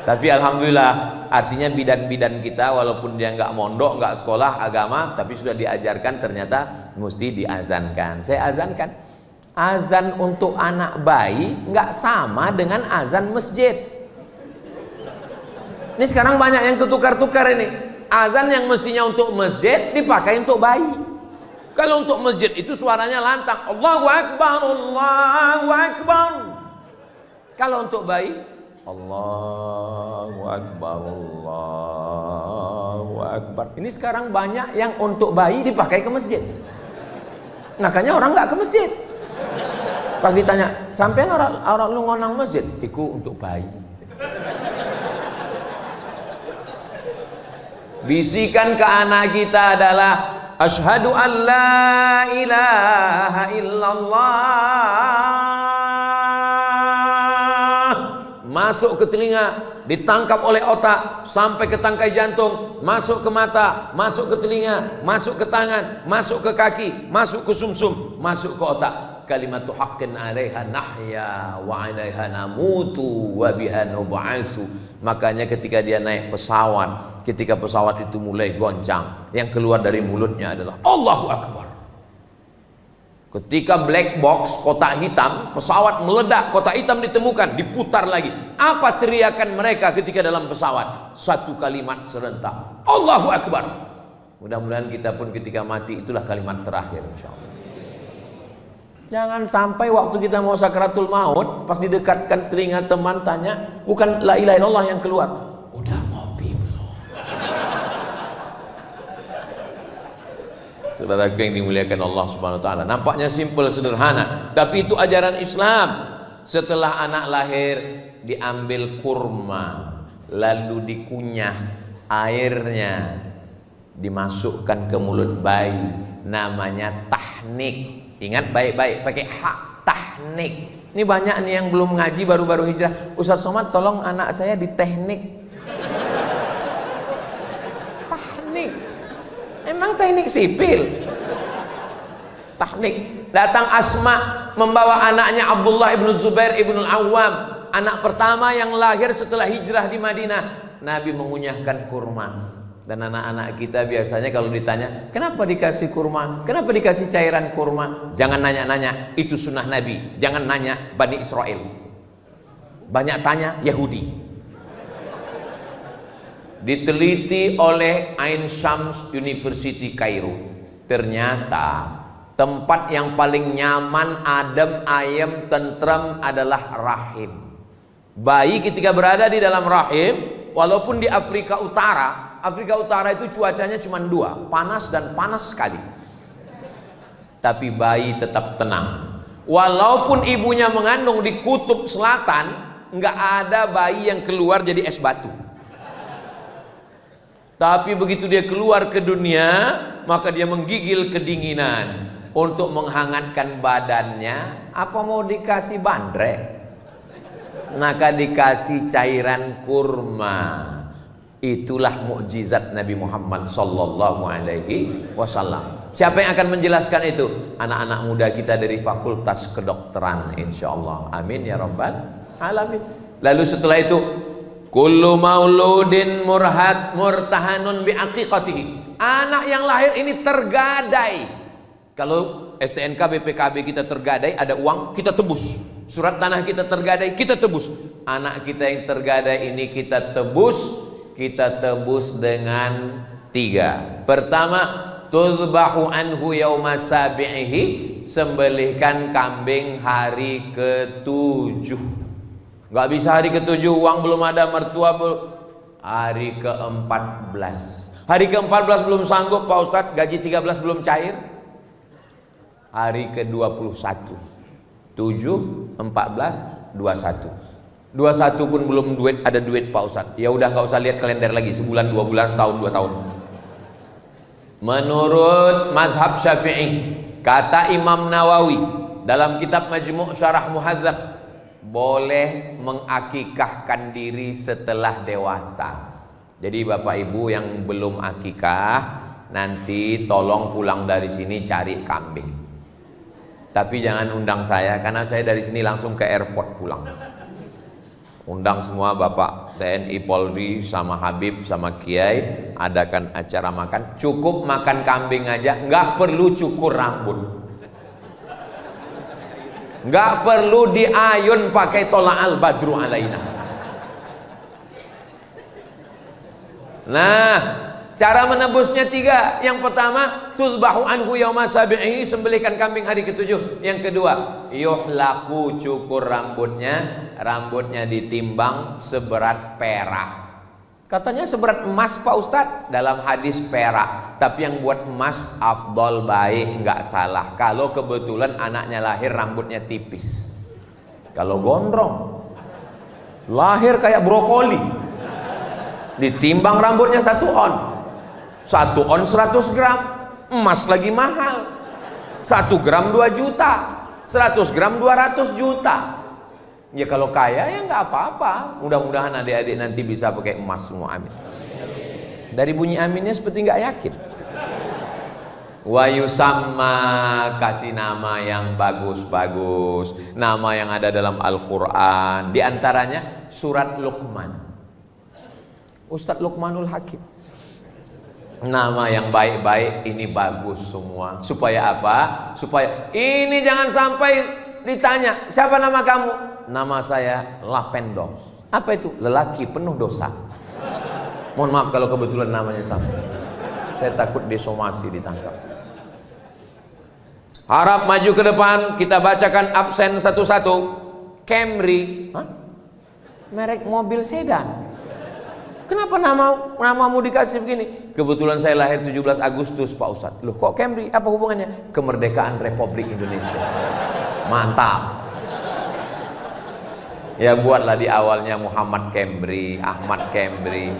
Speaker 1: Tapi alhamdulillah, artinya bidan-bidan kita walaupun dia nggak mondok, nggak sekolah agama, tapi sudah diajarkan ternyata mesti diazankan. Saya azankan. Azan untuk anak bayi nggak sama dengan azan masjid. Ini sekarang banyak yang ketukar-tukar ini. Azan yang mestinya untuk masjid dipakai untuk bayi. Kalau untuk masjid itu suaranya lantang, Allahu Akbar, Allahu Akbar. Kalau untuk bayi, Allahu Akbar, Allahu Akbar. Ini sekarang banyak yang untuk bayi dipakai ke masjid. Makanya orang nggak ke masjid. Pas ditanya, sampean orang lu ngonang masjid? Iku untuk bayi. Bisikan ke anak kita adalah asyhadu an la ilaha illallah. Masuk ke telinga, ditangkap oleh otak sampai ke tangkai jantung, masuk ke mata, masuk ke telinga, masuk ke tangan, masuk ke kaki, masuk ke sumsum, masuk ke otak. Kalimatu haqqin 'alaiha nahya wa 'alaiha namutu wa biha nub'atsu. Makanya ketika dia naik pesawat, ketika pesawat itu mulai goncang, yang keluar dari mulutnya adalah Allahu Akbar. Ketika black box, kotak hitam, pesawat meledak, kotak hitam ditemukan, diputar lagi. Apa teriakan mereka ketika dalam pesawat? Satu kalimat serentak, Allahu Akbar. Mudah-mudahan kita pun ketika mati itulah kalimat terakhir, insyaallah. Jangan sampai waktu kita mau sakaratul maut, pas didekatkan telinga teman tanya, bukan la ilaha illallah yang keluar, udah ngopi belum? Saudaraku yang dimuliakan Allah Subhanahu wa taala, nampaknya simpel sederhana, tapi itu ajaran Islam. Setelah anak lahir diambil kurma, lalu dikunyah airnya, dimasukkan ke mulut bayi, namanya tahnik. Ingat baik-baik, pakai hak, tahnik. Ini banyak nih yang belum ngaji, baru-baru hijrah. Ustaz Somad tolong anak saya di teknik. Tahnik. Emang teknik sipil? Tahnik. Datang Asma membawa anaknya Abdullah ibnu Zubair ibnu Al-Awwam, anak pertama yang lahir setelah hijrah di Madinah. Nabi mengunyahkan kurma. Dan anak-anak kita biasanya kalau ditanya, kenapa dikasih kurma? Kenapa dikasih cairan kurma? Jangan nanya-nanya, itu sunnah Nabi. Jangan nanya Bani Israel. Banyak tanya Yahudi. Diteliti oleh Ain Shams University Kairo. Ternyata tempat yang paling nyaman, adem, ayem, tentrem adalah rahim. Bayi ketika berada di dalam rahim, walaupun di Afrika Utara itu cuacanya cuma 2, panas dan panas sekali. Tapi bayi tetap tenang. Walaupun ibunya mengandung di kutub selatan, nggak ada bayi yang keluar jadi es batu. Tapi begitu dia keluar ke dunia, maka dia menggigil kedinginan. Untuk menghangatkan badannya, apa mau dikasih bandrek? Maka dikasih cairan kurma. Itulah mukjizat Nabi Muhammad sallallahu alaihi wasallam. Siapa yang akan menjelaskan itu? Anak-anak muda kita dari Fakultas Kedokteran, insyaallah. Amin ya rabbal alamin. Lalu setelah itu, kullu mauludin murtahanun bi aqiqatihi. Anak yang lahir ini tergadai. Kalau STNK BPKB kita tergadai, ada uang, kita tebus. Surat tanah kita tergadai, kita tebus. Anak kita yang tergadai ini kita tebus dengan 3. Pertama, tuzbahu anhu yauma sabi'ihi, sembelihkan kambing hari ke-7. Gak bisa hari ke-7, uang belum ada, mertua belum. Hari ke-14. Hari ke-14 belum sanggup Pak Ustadz, gaji 13 belum cair. Hari ke-21. 7, 14, 21. 21 pun belum ada duit Pak Ustadz. Ya udah nggak usah lihat kalender lagi, sebulan, 2 bulan, setahun, 2 tahun. Menurut mazhab Syafi'i, Kata Imam Nawawi dalam kitab Majmu' Syarah Muhadzab, boleh mengakikahkan diri setelah dewasa. Jadi bapak ibu yang belum akikah, nanti tolong pulang dari sini cari kambing. Tapi jangan undang saya, karena saya dari sini langsung ke airport pulang. Undang semua bapak TNI, Polri, sama Habib, sama Kiai, adakan acara makan. Cukup makan kambing aja, nggak perlu cukur rambut, nggak perlu diayun pakai tola'al badru alaina. Nah, cara menebusnya 3. Yang pertama, tuzbahu anhu yauma sabi'i, sembelihkan kambing hari ke-7. Yang kedua, yuhlaku, cukur rambutnya ditimbang seberat perak. Katanya seberat emas Pak Ustadz, dalam hadis perak. Tapi yang buat emas afdol, baik, nggak salah. Kalau kebetulan anaknya lahir rambutnya tipis. Kalau gondrong, lahir kayak brokoli, ditimbang rambutnya 1 on. 1 on 100 gram, emas lagi mahal. 1 gram 2 juta, 100 gram 200 juta. Ya kalau kaya ya nggak apa-apa. Mudah-mudahan adik-adik nanti bisa pakai emas semua, amin. Dari bunyi aminnya seperti nggak yakin. Wa yusamma, kasih nama yang bagus-bagus, nama yang ada dalam Al-Quran. Di antaranya surat Luqman, Ustadz Luqmanul Hakim. Nama yang baik-baik ini bagus semua. Supaya apa? Supaya ini jangan sampai ditanya, siapa nama kamu? Nama saya Lapendos. Apa itu? Lelaki penuh dosa. Mohon maaf kalau kebetulan namanya sama. Saya takut disomasi, ditangkap. Harap maju ke depan, kita bacakan absen satu-satu. Camry, hah? Merek mobil sedan. Kenapa namamu dikasih begini? Kebetulan saya lahir 17 Agustus Pak Ustadz. Loh kok Camry? Apa hubungannya? Kemerdekaan Republik Indonesia. Mantap. Ya buatlah di awalnya Muhammad Camry, Ahmad Camry,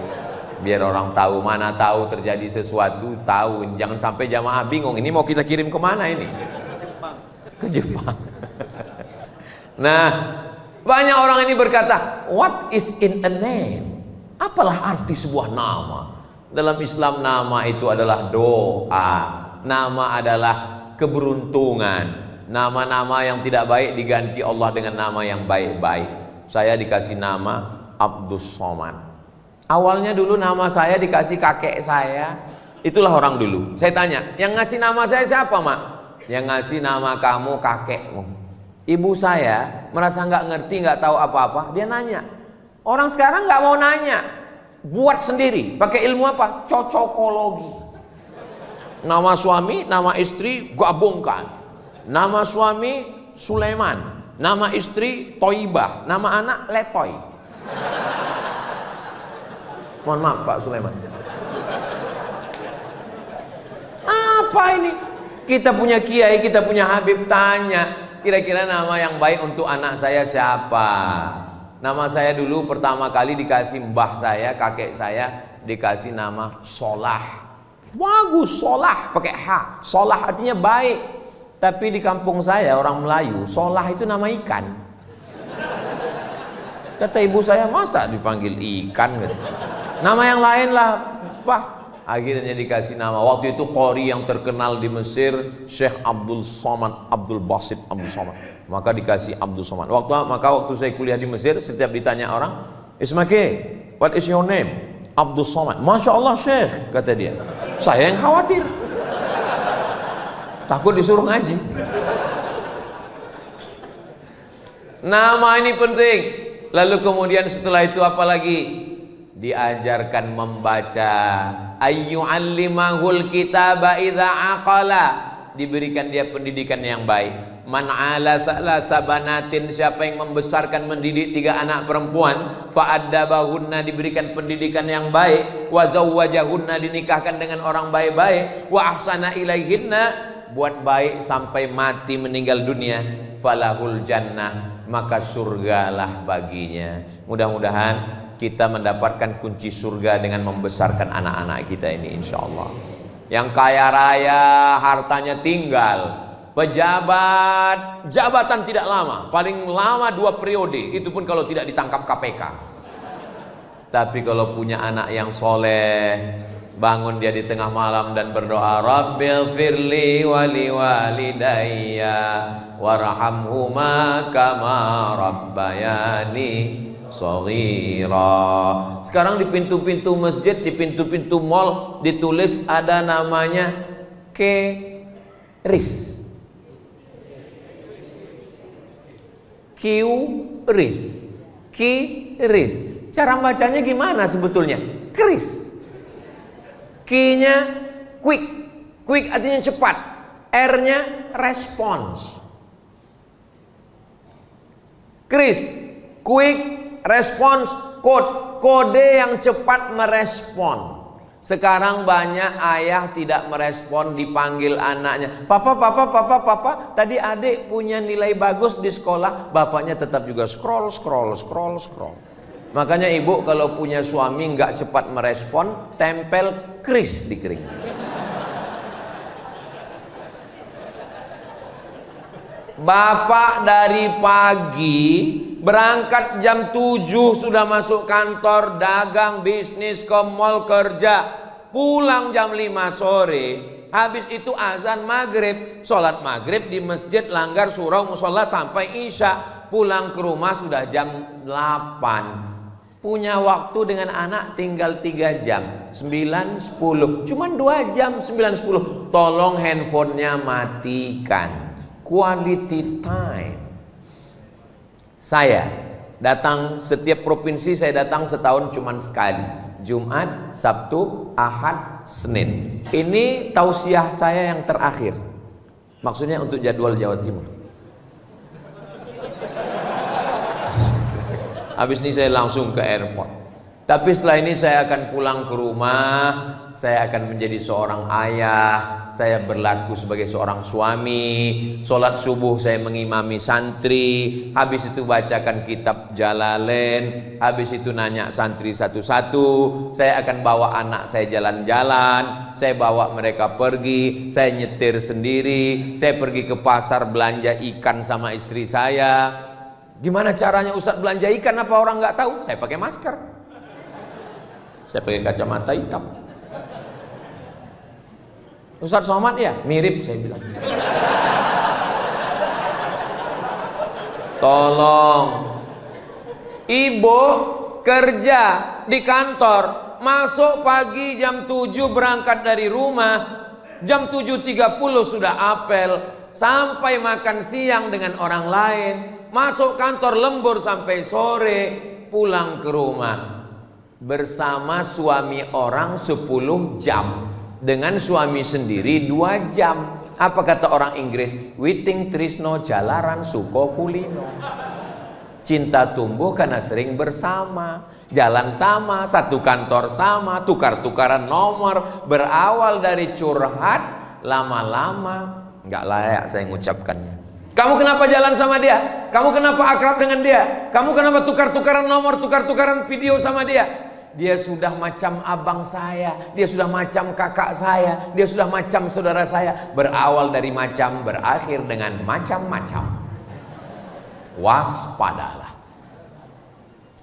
Speaker 1: biar orang tahu. Mana tahu terjadi sesuatu, tahu. Jangan sampai jamaah bingung, ini mau kita kirim kemana ini? Ke Jepang. Nah, banyak orang ini berkata, what is in a name? Apalah arti sebuah nama? Dalam Islam nama itu adalah doa. Nama adalah keberuntungan. Nama-nama yang tidak baik diganti Allah dengan nama yang baik-baik. Saya dikasih nama Abdus Somad. Awalnya dulu nama saya dikasih kakek saya. Itulah orang dulu. Saya tanya, yang ngasih nama saya siapa, Mak? Yang ngasih nama kamu kakekmu. Ibu saya merasa nggak ngerti, nggak tahu apa-apa. Dia nanya. Orang sekarang nggak mau nanya, buat sendiri. Pakai ilmu apa? Cocokologi. Nama suami, nama istri gabungkan. Nama suami Sulaiman, nama istri Toibah, nama anak Letoy. Mohon maaf Pak Sulaiman. Apa ini? Kita punya kiai, kita punya Habib, tanya kira-kira nama yang baik untuk anak saya siapa? Nama saya dulu pertama kali dikasih mbah saya, kakek saya dikasih nama Solah. Bagus, Solah pakai H. Solah artinya baik. Tapi di kampung saya orang Melayu, Solah itu nama ikan. Kata ibu saya, masa dipanggil ikan gitu. Nama yang lain lah, Pak. Akhirnya dikasih nama. Waktu itu qori yang terkenal di Mesir, Syekh Abdul Somad, Abdul Basit Abdul Somad. Maka dikasih Abdul Somad. Maka waktu saya kuliah di Mesir, setiap ditanya orang, Ismake, what is your name? Abdul Somad. Masya Allah Syekh, kata dia. Saya yang khawatir, takut disuruh ngaji. Nama ini penting. Lalu kemudian setelah itu apalagi? Diajarkan membaca. Ayyu'allimahul kitaba idza aqala. Diberikan dia pendidikan yang baik. Man ala salasa banatin, siapa yang membesarkan mendidik 3 anak perempuan, fa'addabahunna, diberikan pendidikan yang baik, wa zawwajahunna, dinikahkan dengan orang baik-baik, wa ahsana ilaihinna, buat baik sampai mati meninggal dunia, falahul jannah, maka surgalah baginya. Mudah-mudahan kita mendapatkan kunci surga dengan membesarkan anak-anak kita ini, insyaallah. Yang kaya raya hartanya tinggal, Pejabat, jabatan tidak lama, paling lama 2 periode, itu pun kalau tidak ditangkap KPK. Tapi kalau punya anak yang soleh, bangun dia di tengah malam dan berdoa, Rabbil firli wali walidayya warhamhuma kama rabbayani shaghira. Sekarang di pintu-pintu masjid, di pintu-pintu mall ditulis ada namanya QRIS. QRIS. Cara bacanya gimana sebetulnya? Kris. Q-nya quick. Quick artinya cepat. R-nya response. Kris, quick response code. Kode yang cepat merespon. Sekarang banyak ayah tidak merespon, dipanggil anaknya, papa, tadi adik punya nilai bagus di sekolah, bapaknya tetap juga scroll. Makanya ibu kalau punya suami nggak cepat merespon, tempel kris di kering. Bapak dari pagi berangkat jam 7 sudah masuk kantor, dagang, bisnis, ke mall, kerja, pulang jam 5 sore. Habis itu azan maghrib, sholat maghrib di masjid, langgar surau musola sampai isya, pulang ke rumah sudah jam 8. Punya waktu dengan anak tinggal 3 jam, 9, 10, cuman 2 jam, 9, 10. Tolong handphonenya matikan. Quality time. Saya datang setiap provinsi, saya datang setahun cuman sekali, Jumat, Sabtu, Ahad, Senin. Ini tausiah saya yang terakhir, maksudnya untuk jadwal Jawa Timur. Habis ini saya langsung ke airport. Tapi setelah ini saya akan pulang ke rumah, saya akan menjadi seorang ayah, saya berlaku sebagai seorang suami, sholat subuh saya mengimami santri, habis itu bacakan kitab Jalalain, habis itu nanya santri satu-satu, saya akan bawa anak saya jalan-jalan, saya bawa mereka pergi, saya nyetir sendiri, saya pergi ke pasar belanja ikan sama istri saya. Gimana caranya Ustadz belanja ikan, apa orang nggak tahu? Saya pakai masker, saya pakai kacamata hitam. Ustadz Somad ya? Mirip, saya bilang. Tolong. Ibu kerja di kantor, masuk pagi jam 7 berangkat dari rumah, jam 7.30 sudah apel, sampai makan siang dengan orang lain, masuk kantor lembur sampai sore, pulang ke rumah. Bersama suami orang 10 jam, dengan suami sendiri 2 jam. Apa kata orang Inggris? Witing trisno jalaran suko kulino. Cinta tumbuh karena sering bersama, jalan sama, satu kantor sama, tukar-tukaran nomor, berawal dari curhat, lama-lama nggak layak saya mengucapkannya. Kamu kenapa jalan sama dia? Kamu kenapa akrab dengan dia? Kamu kenapa tukar-tukaran nomor, tukar-tukaran video sama dia? Dia sudah macam abang saya, dia sudah macam kakak saya, dia sudah macam saudara saya. Berawal dari macam, berakhir dengan macam-macam. Waspadalah.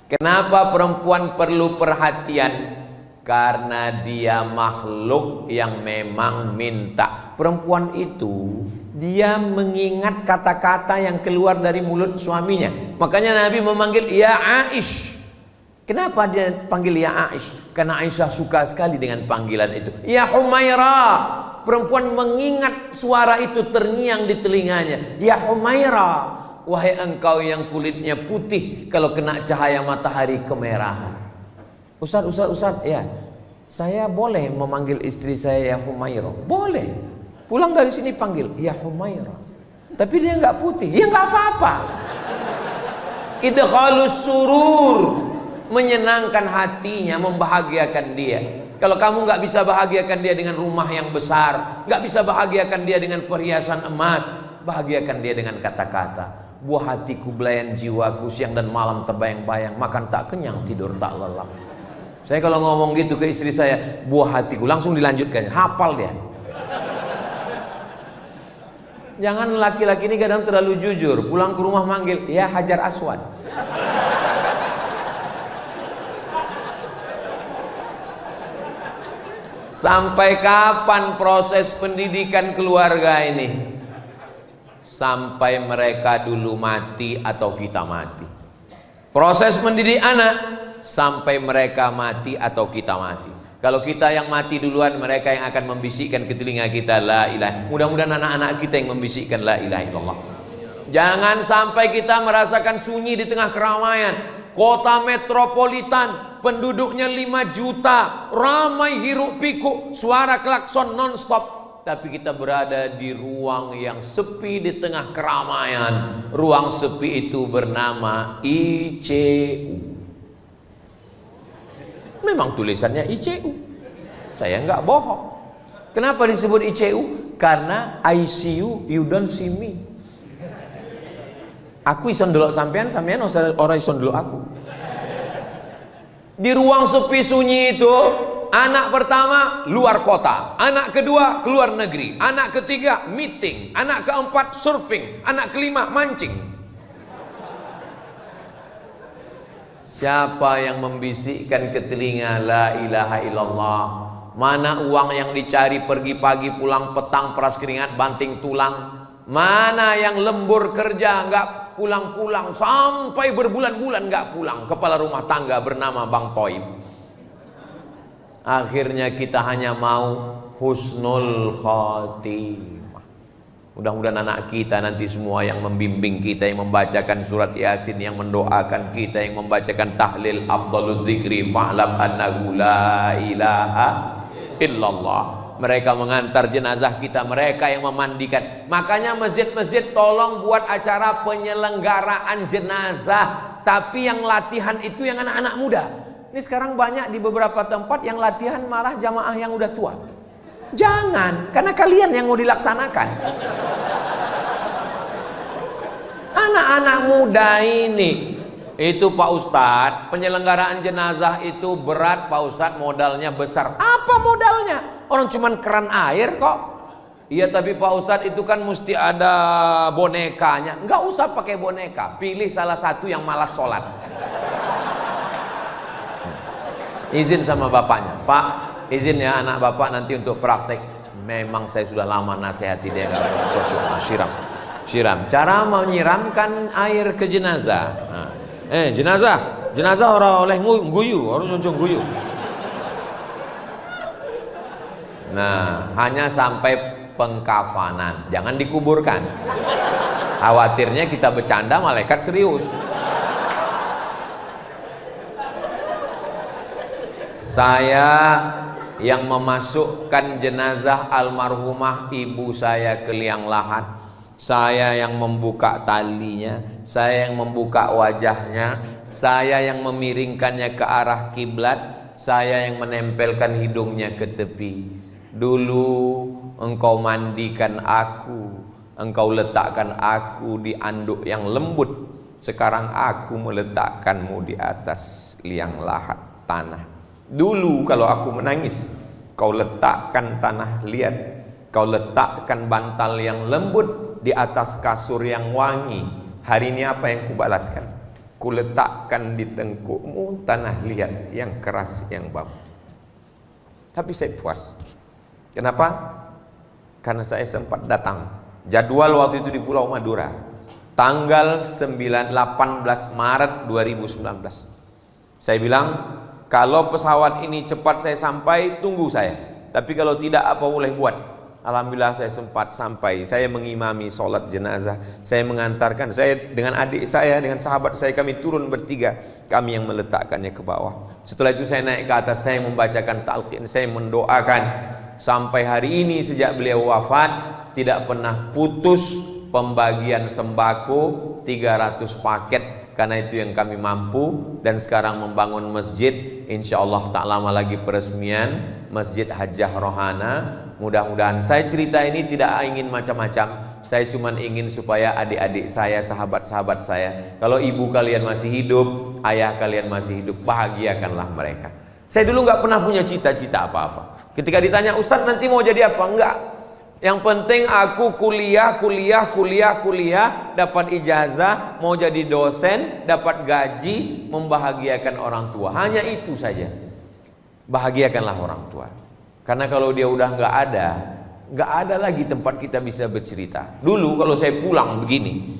Speaker 1: Kenapa perempuan perlu perhatian? Karena dia makhluk yang memang minta. Perempuan itu dia mengingat kata-kata yang keluar dari mulut suaminya. Makanya Nabi memanggil ya Aish. Kenapa dia panggil ya Aish? Karena Aisyah suka sekali dengan panggilan itu. Ya Humaira. Perempuan mengingat suara itu terngiang di telinganya. Ya Humaira, wahai engkau yang kulitnya putih, kalau kena cahaya matahari kemerahan. Ustaz, ya, saya boleh memanggil istri saya ya Humaira? Boleh. Pulang dari sini panggil ya Humaira. Tapi dia nggak putih, ya nggak apa-apa. Idkhalus surur, menyenangkan hatinya, membahagiakan dia. Kalau kamu nggak bisa bahagiakan dia dengan rumah yang besar, nggak bisa bahagiakan dia dengan perhiasan emas, bahagiakan dia dengan kata-kata. Buah hatiku, belayan jiwaku, siang dan malam terbayang-bayang, makan tak kenyang, tidur tak lelap. Saya kalau ngomong gitu ke istri saya, buah hatiku, langsung dilanjutkan, hafal dia. Jangan laki-laki ini kadang terlalu jujur, pulang ke rumah manggil, ya Hajar Aswad. Sampai kapan proses pendidikan keluarga ini? Sampai mereka dulu mati atau kita mati. Proses mendidik anak sampai mereka mati atau kita mati. Kalau kita yang mati duluan, mereka yang akan membisikkan ke telinga kita la ilaha. Mudah-mudahan anak-anak kita yang membisikkan la ilaha illallah. Jangan sampai kita merasakan sunyi di tengah keramaian. Kota metropolitan, penduduknya 5 juta, ramai hiruk pikuk, suara klakson non-stop. Tapi kita berada di ruang yang sepi di tengah keramaian. Ruang sepi itu bernama ICU. Memang tulisannya ICU, saya nggak bohong. Kenapa disebut ICU? Karena ICU, you don't see me. Aku ison delok sampean, sampean orang ison delok aku. Di ruang sepi sunyi itu, anak pertama luar kota, anak kedua keluar negeri, anak ketiga meeting, anak keempat surfing, anak kelima mancing. Siapa yang membisikkan ke telinga la ilaha illallah? Mana uang yang dicari pergi pagi pulang petang peras keringat banting tulang? Mana yang lembur kerja nggak pulang-pulang sampai berbulan-bulan nggak pulang? Kepala rumah tangga bernama Bang Toib. Akhirnya kita hanya mau husnul khotimah. Mudah-mudahan anak kita nanti semua yang membimbing kita, yang membacakan surat Yasin, yang mendoakan kita, yang membacakan tahlil afdhalul dzikri fa'lam annahu la ilaha illallah. Mereka mengantar jenazah kita, mereka yang memandikan. Makanya masjid-masjid tolong buat acara penyelenggaraan jenazah, tapi yang latihan itu yang anak-anak muda. Ini sekarang banyak di beberapa tempat yang latihan malah jamaah yang udah tua. Jangan, karena kalian yang mau dilaksanakan. Anak-anak muda ini, itu Pak Ustadz, penyelenggaraan jenazah itu berat Pak Ustadz, modalnya besar. Apa modalnya? Orang cuman keran air kok. Iya tapi Pak Ustadz itu kan mesti ada bonekanya. Nggak usah pakai boneka, pilih salah satu yang malas sholat. Izin sama bapaknya, Pak, izin ya anak bapak nanti untuk praktek. Memang saya sudah lama nasihati dia nggak cocok. Siram. Cara menyiramkan air ke jenazah. Nah, jenazah orang oleh guyu, orang nyuncung guyu. Nah, hanya sampai pengkafanan, jangan dikuburkan. Khawatirnya kita bercanda, malaikat serius. Saya yang memasukkan jenazah almarhumah ibu saya ke liang lahat, saya yang membuka talinya, saya yang membuka wajahnya, saya yang memiringkannya ke arah kiblat, saya yang menempelkan hidungnya ke tepi. Dulu engkau mandikan aku, engkau letakkan aku di anduk yang lembut, sekarang aku meletakkanmu di atas liang lahat tanah. Dulu kalau aku menangis, kau letakkan tanah liat, kau letakkan bantal yang lembut di atas kasur yang wangi. Hari ini apa yang kubalaskan? Ku letakkan di tengkukmu tanah liat yang keras, yang bau. Tapi saya puas. Kenapa? Karena saya sempat datang. Jadwal waktu itu di Pulau Madura, tanggal 18 Maret 2019. Saya bilang, kalau pesawat ini cepat saya sampai, tunggu saya. Tapi kalau tidak, apa boleh buat? Alhamdulillah saya sempat sampai. Saya mengimami sholat jenazah. Saya mengantarkan, saya dengan adik saya, dengan sahabat saya, kami turun bertiga. Kami yang meletakkannya ke bawah. Setelah itu saya naik ke atas, saya membacakan talqin, saya mendoakan. Sampai hari ini sejak beliau wafat, tidak pernah putus pembagian sembako 300 paket. Karena itu yang kami mampu, dan sekarang membangun masjid. Insya Allah tak lama lagi peresmian Masjid Hajjah Rohana. Mudah-mudahan, saya cerita ini tidak ingin macam-macam. Saya cuma ingin supaya adik-adik saya, sahabat-sahabat saya, kalau ibu kalian masih hidup, ayah kalian masih hidup, bahagiakanlah mereka. Saya dulu nggak pernah punya cita-cita apa-apa. Ketika ditanya, Ustadz nanti mau jadi apa? Enggak. Yang penting aku kuliah, dapat ijazah, mau jadi dosen, dapat gaji, membahagiakan orang tua. Hanya itu saja. Bahagiakanlah orang tua. Karena kalau dia udah nggak ada lagi tempat kita bisa bercerita. Dulu kalau saya pulang begini,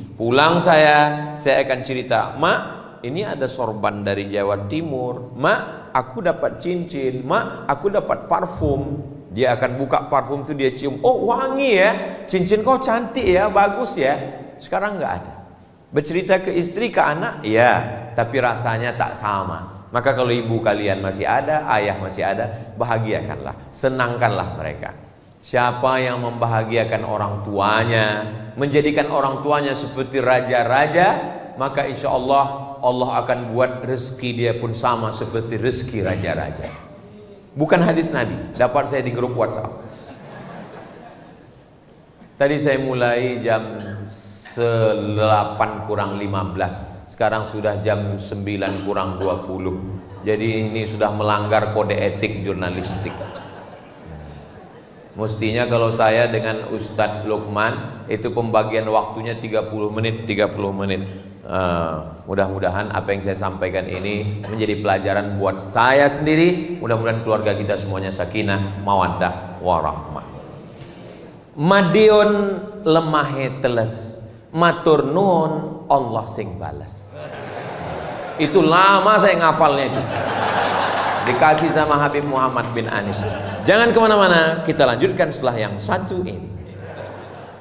Speaker 1: saya akan cerita, "Mak, ini ada sorban dari Jawa Timur. Mak, aku dapat cincin. Mak, aku dapat parfum." Dia akan buka parfum itu, dia cium, "Oh, wangi ya, cincin kau cantik ya, bagus ya." Sekarang nggak ada. Bercerita ke istri, ke anak, ya, tapi rasanya tak sama. Maka kalau ibu kalian masih ada, ayah masih ada, bahagiakanlah, senangkanlah mereka. Siapa yang membahagiakan orang tuanya, menjadikan orang tuanya seperti raja-raja, maka insya Allah Allah akan buat rezeki dia pun sama seperti rezeki raja-raja. Bukan hadis Nabi, dapat saya di grup WhatsApp. Tadi saya mulai jam 8 kurang 15, sekarang sudah jam 9 kurang 20. Jadi ini sudah melanggar kode etik jurnalistik. Mestinya kalau saya dengan Ustadz Lukman itu pembagian waktunya 30 menit. Mudah-mudahan apa yang saya sampaikan ini menjadi pelajaran buat saya sendiri, mudah-mudahan keluarga kita semuanya sakinah, mawaddah, warahmah. Madiun lemahe teles, matur nuwun Allah sing bales. Itu lama saya ngafalnya itu, dikasih sama Habib Muhammad bin Anis. Jangan kemana-mana, kita lanjutkan setelah yang satu ini.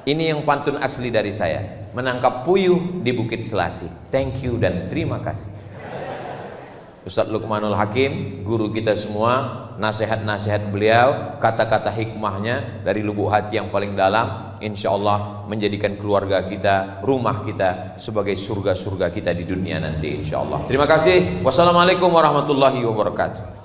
Speaker 1: Ini yang pantun asli dari saya. Menangkap puyuh di Bukit Selasi. Thank you dan terima kasih. Ustadz Luqmanul Hakim, guru kita semua, nasihat-nasihat beliau, kata-kata hikmahnya dari lubuk hati yang paling dalam, insya Allah menjadikan keluarga kita, rumah kita sebagai surga-surga kita di dunia nanti insya Allah. Terima kasih. Wassalamualaikum warahmatullahi wabarakatuh.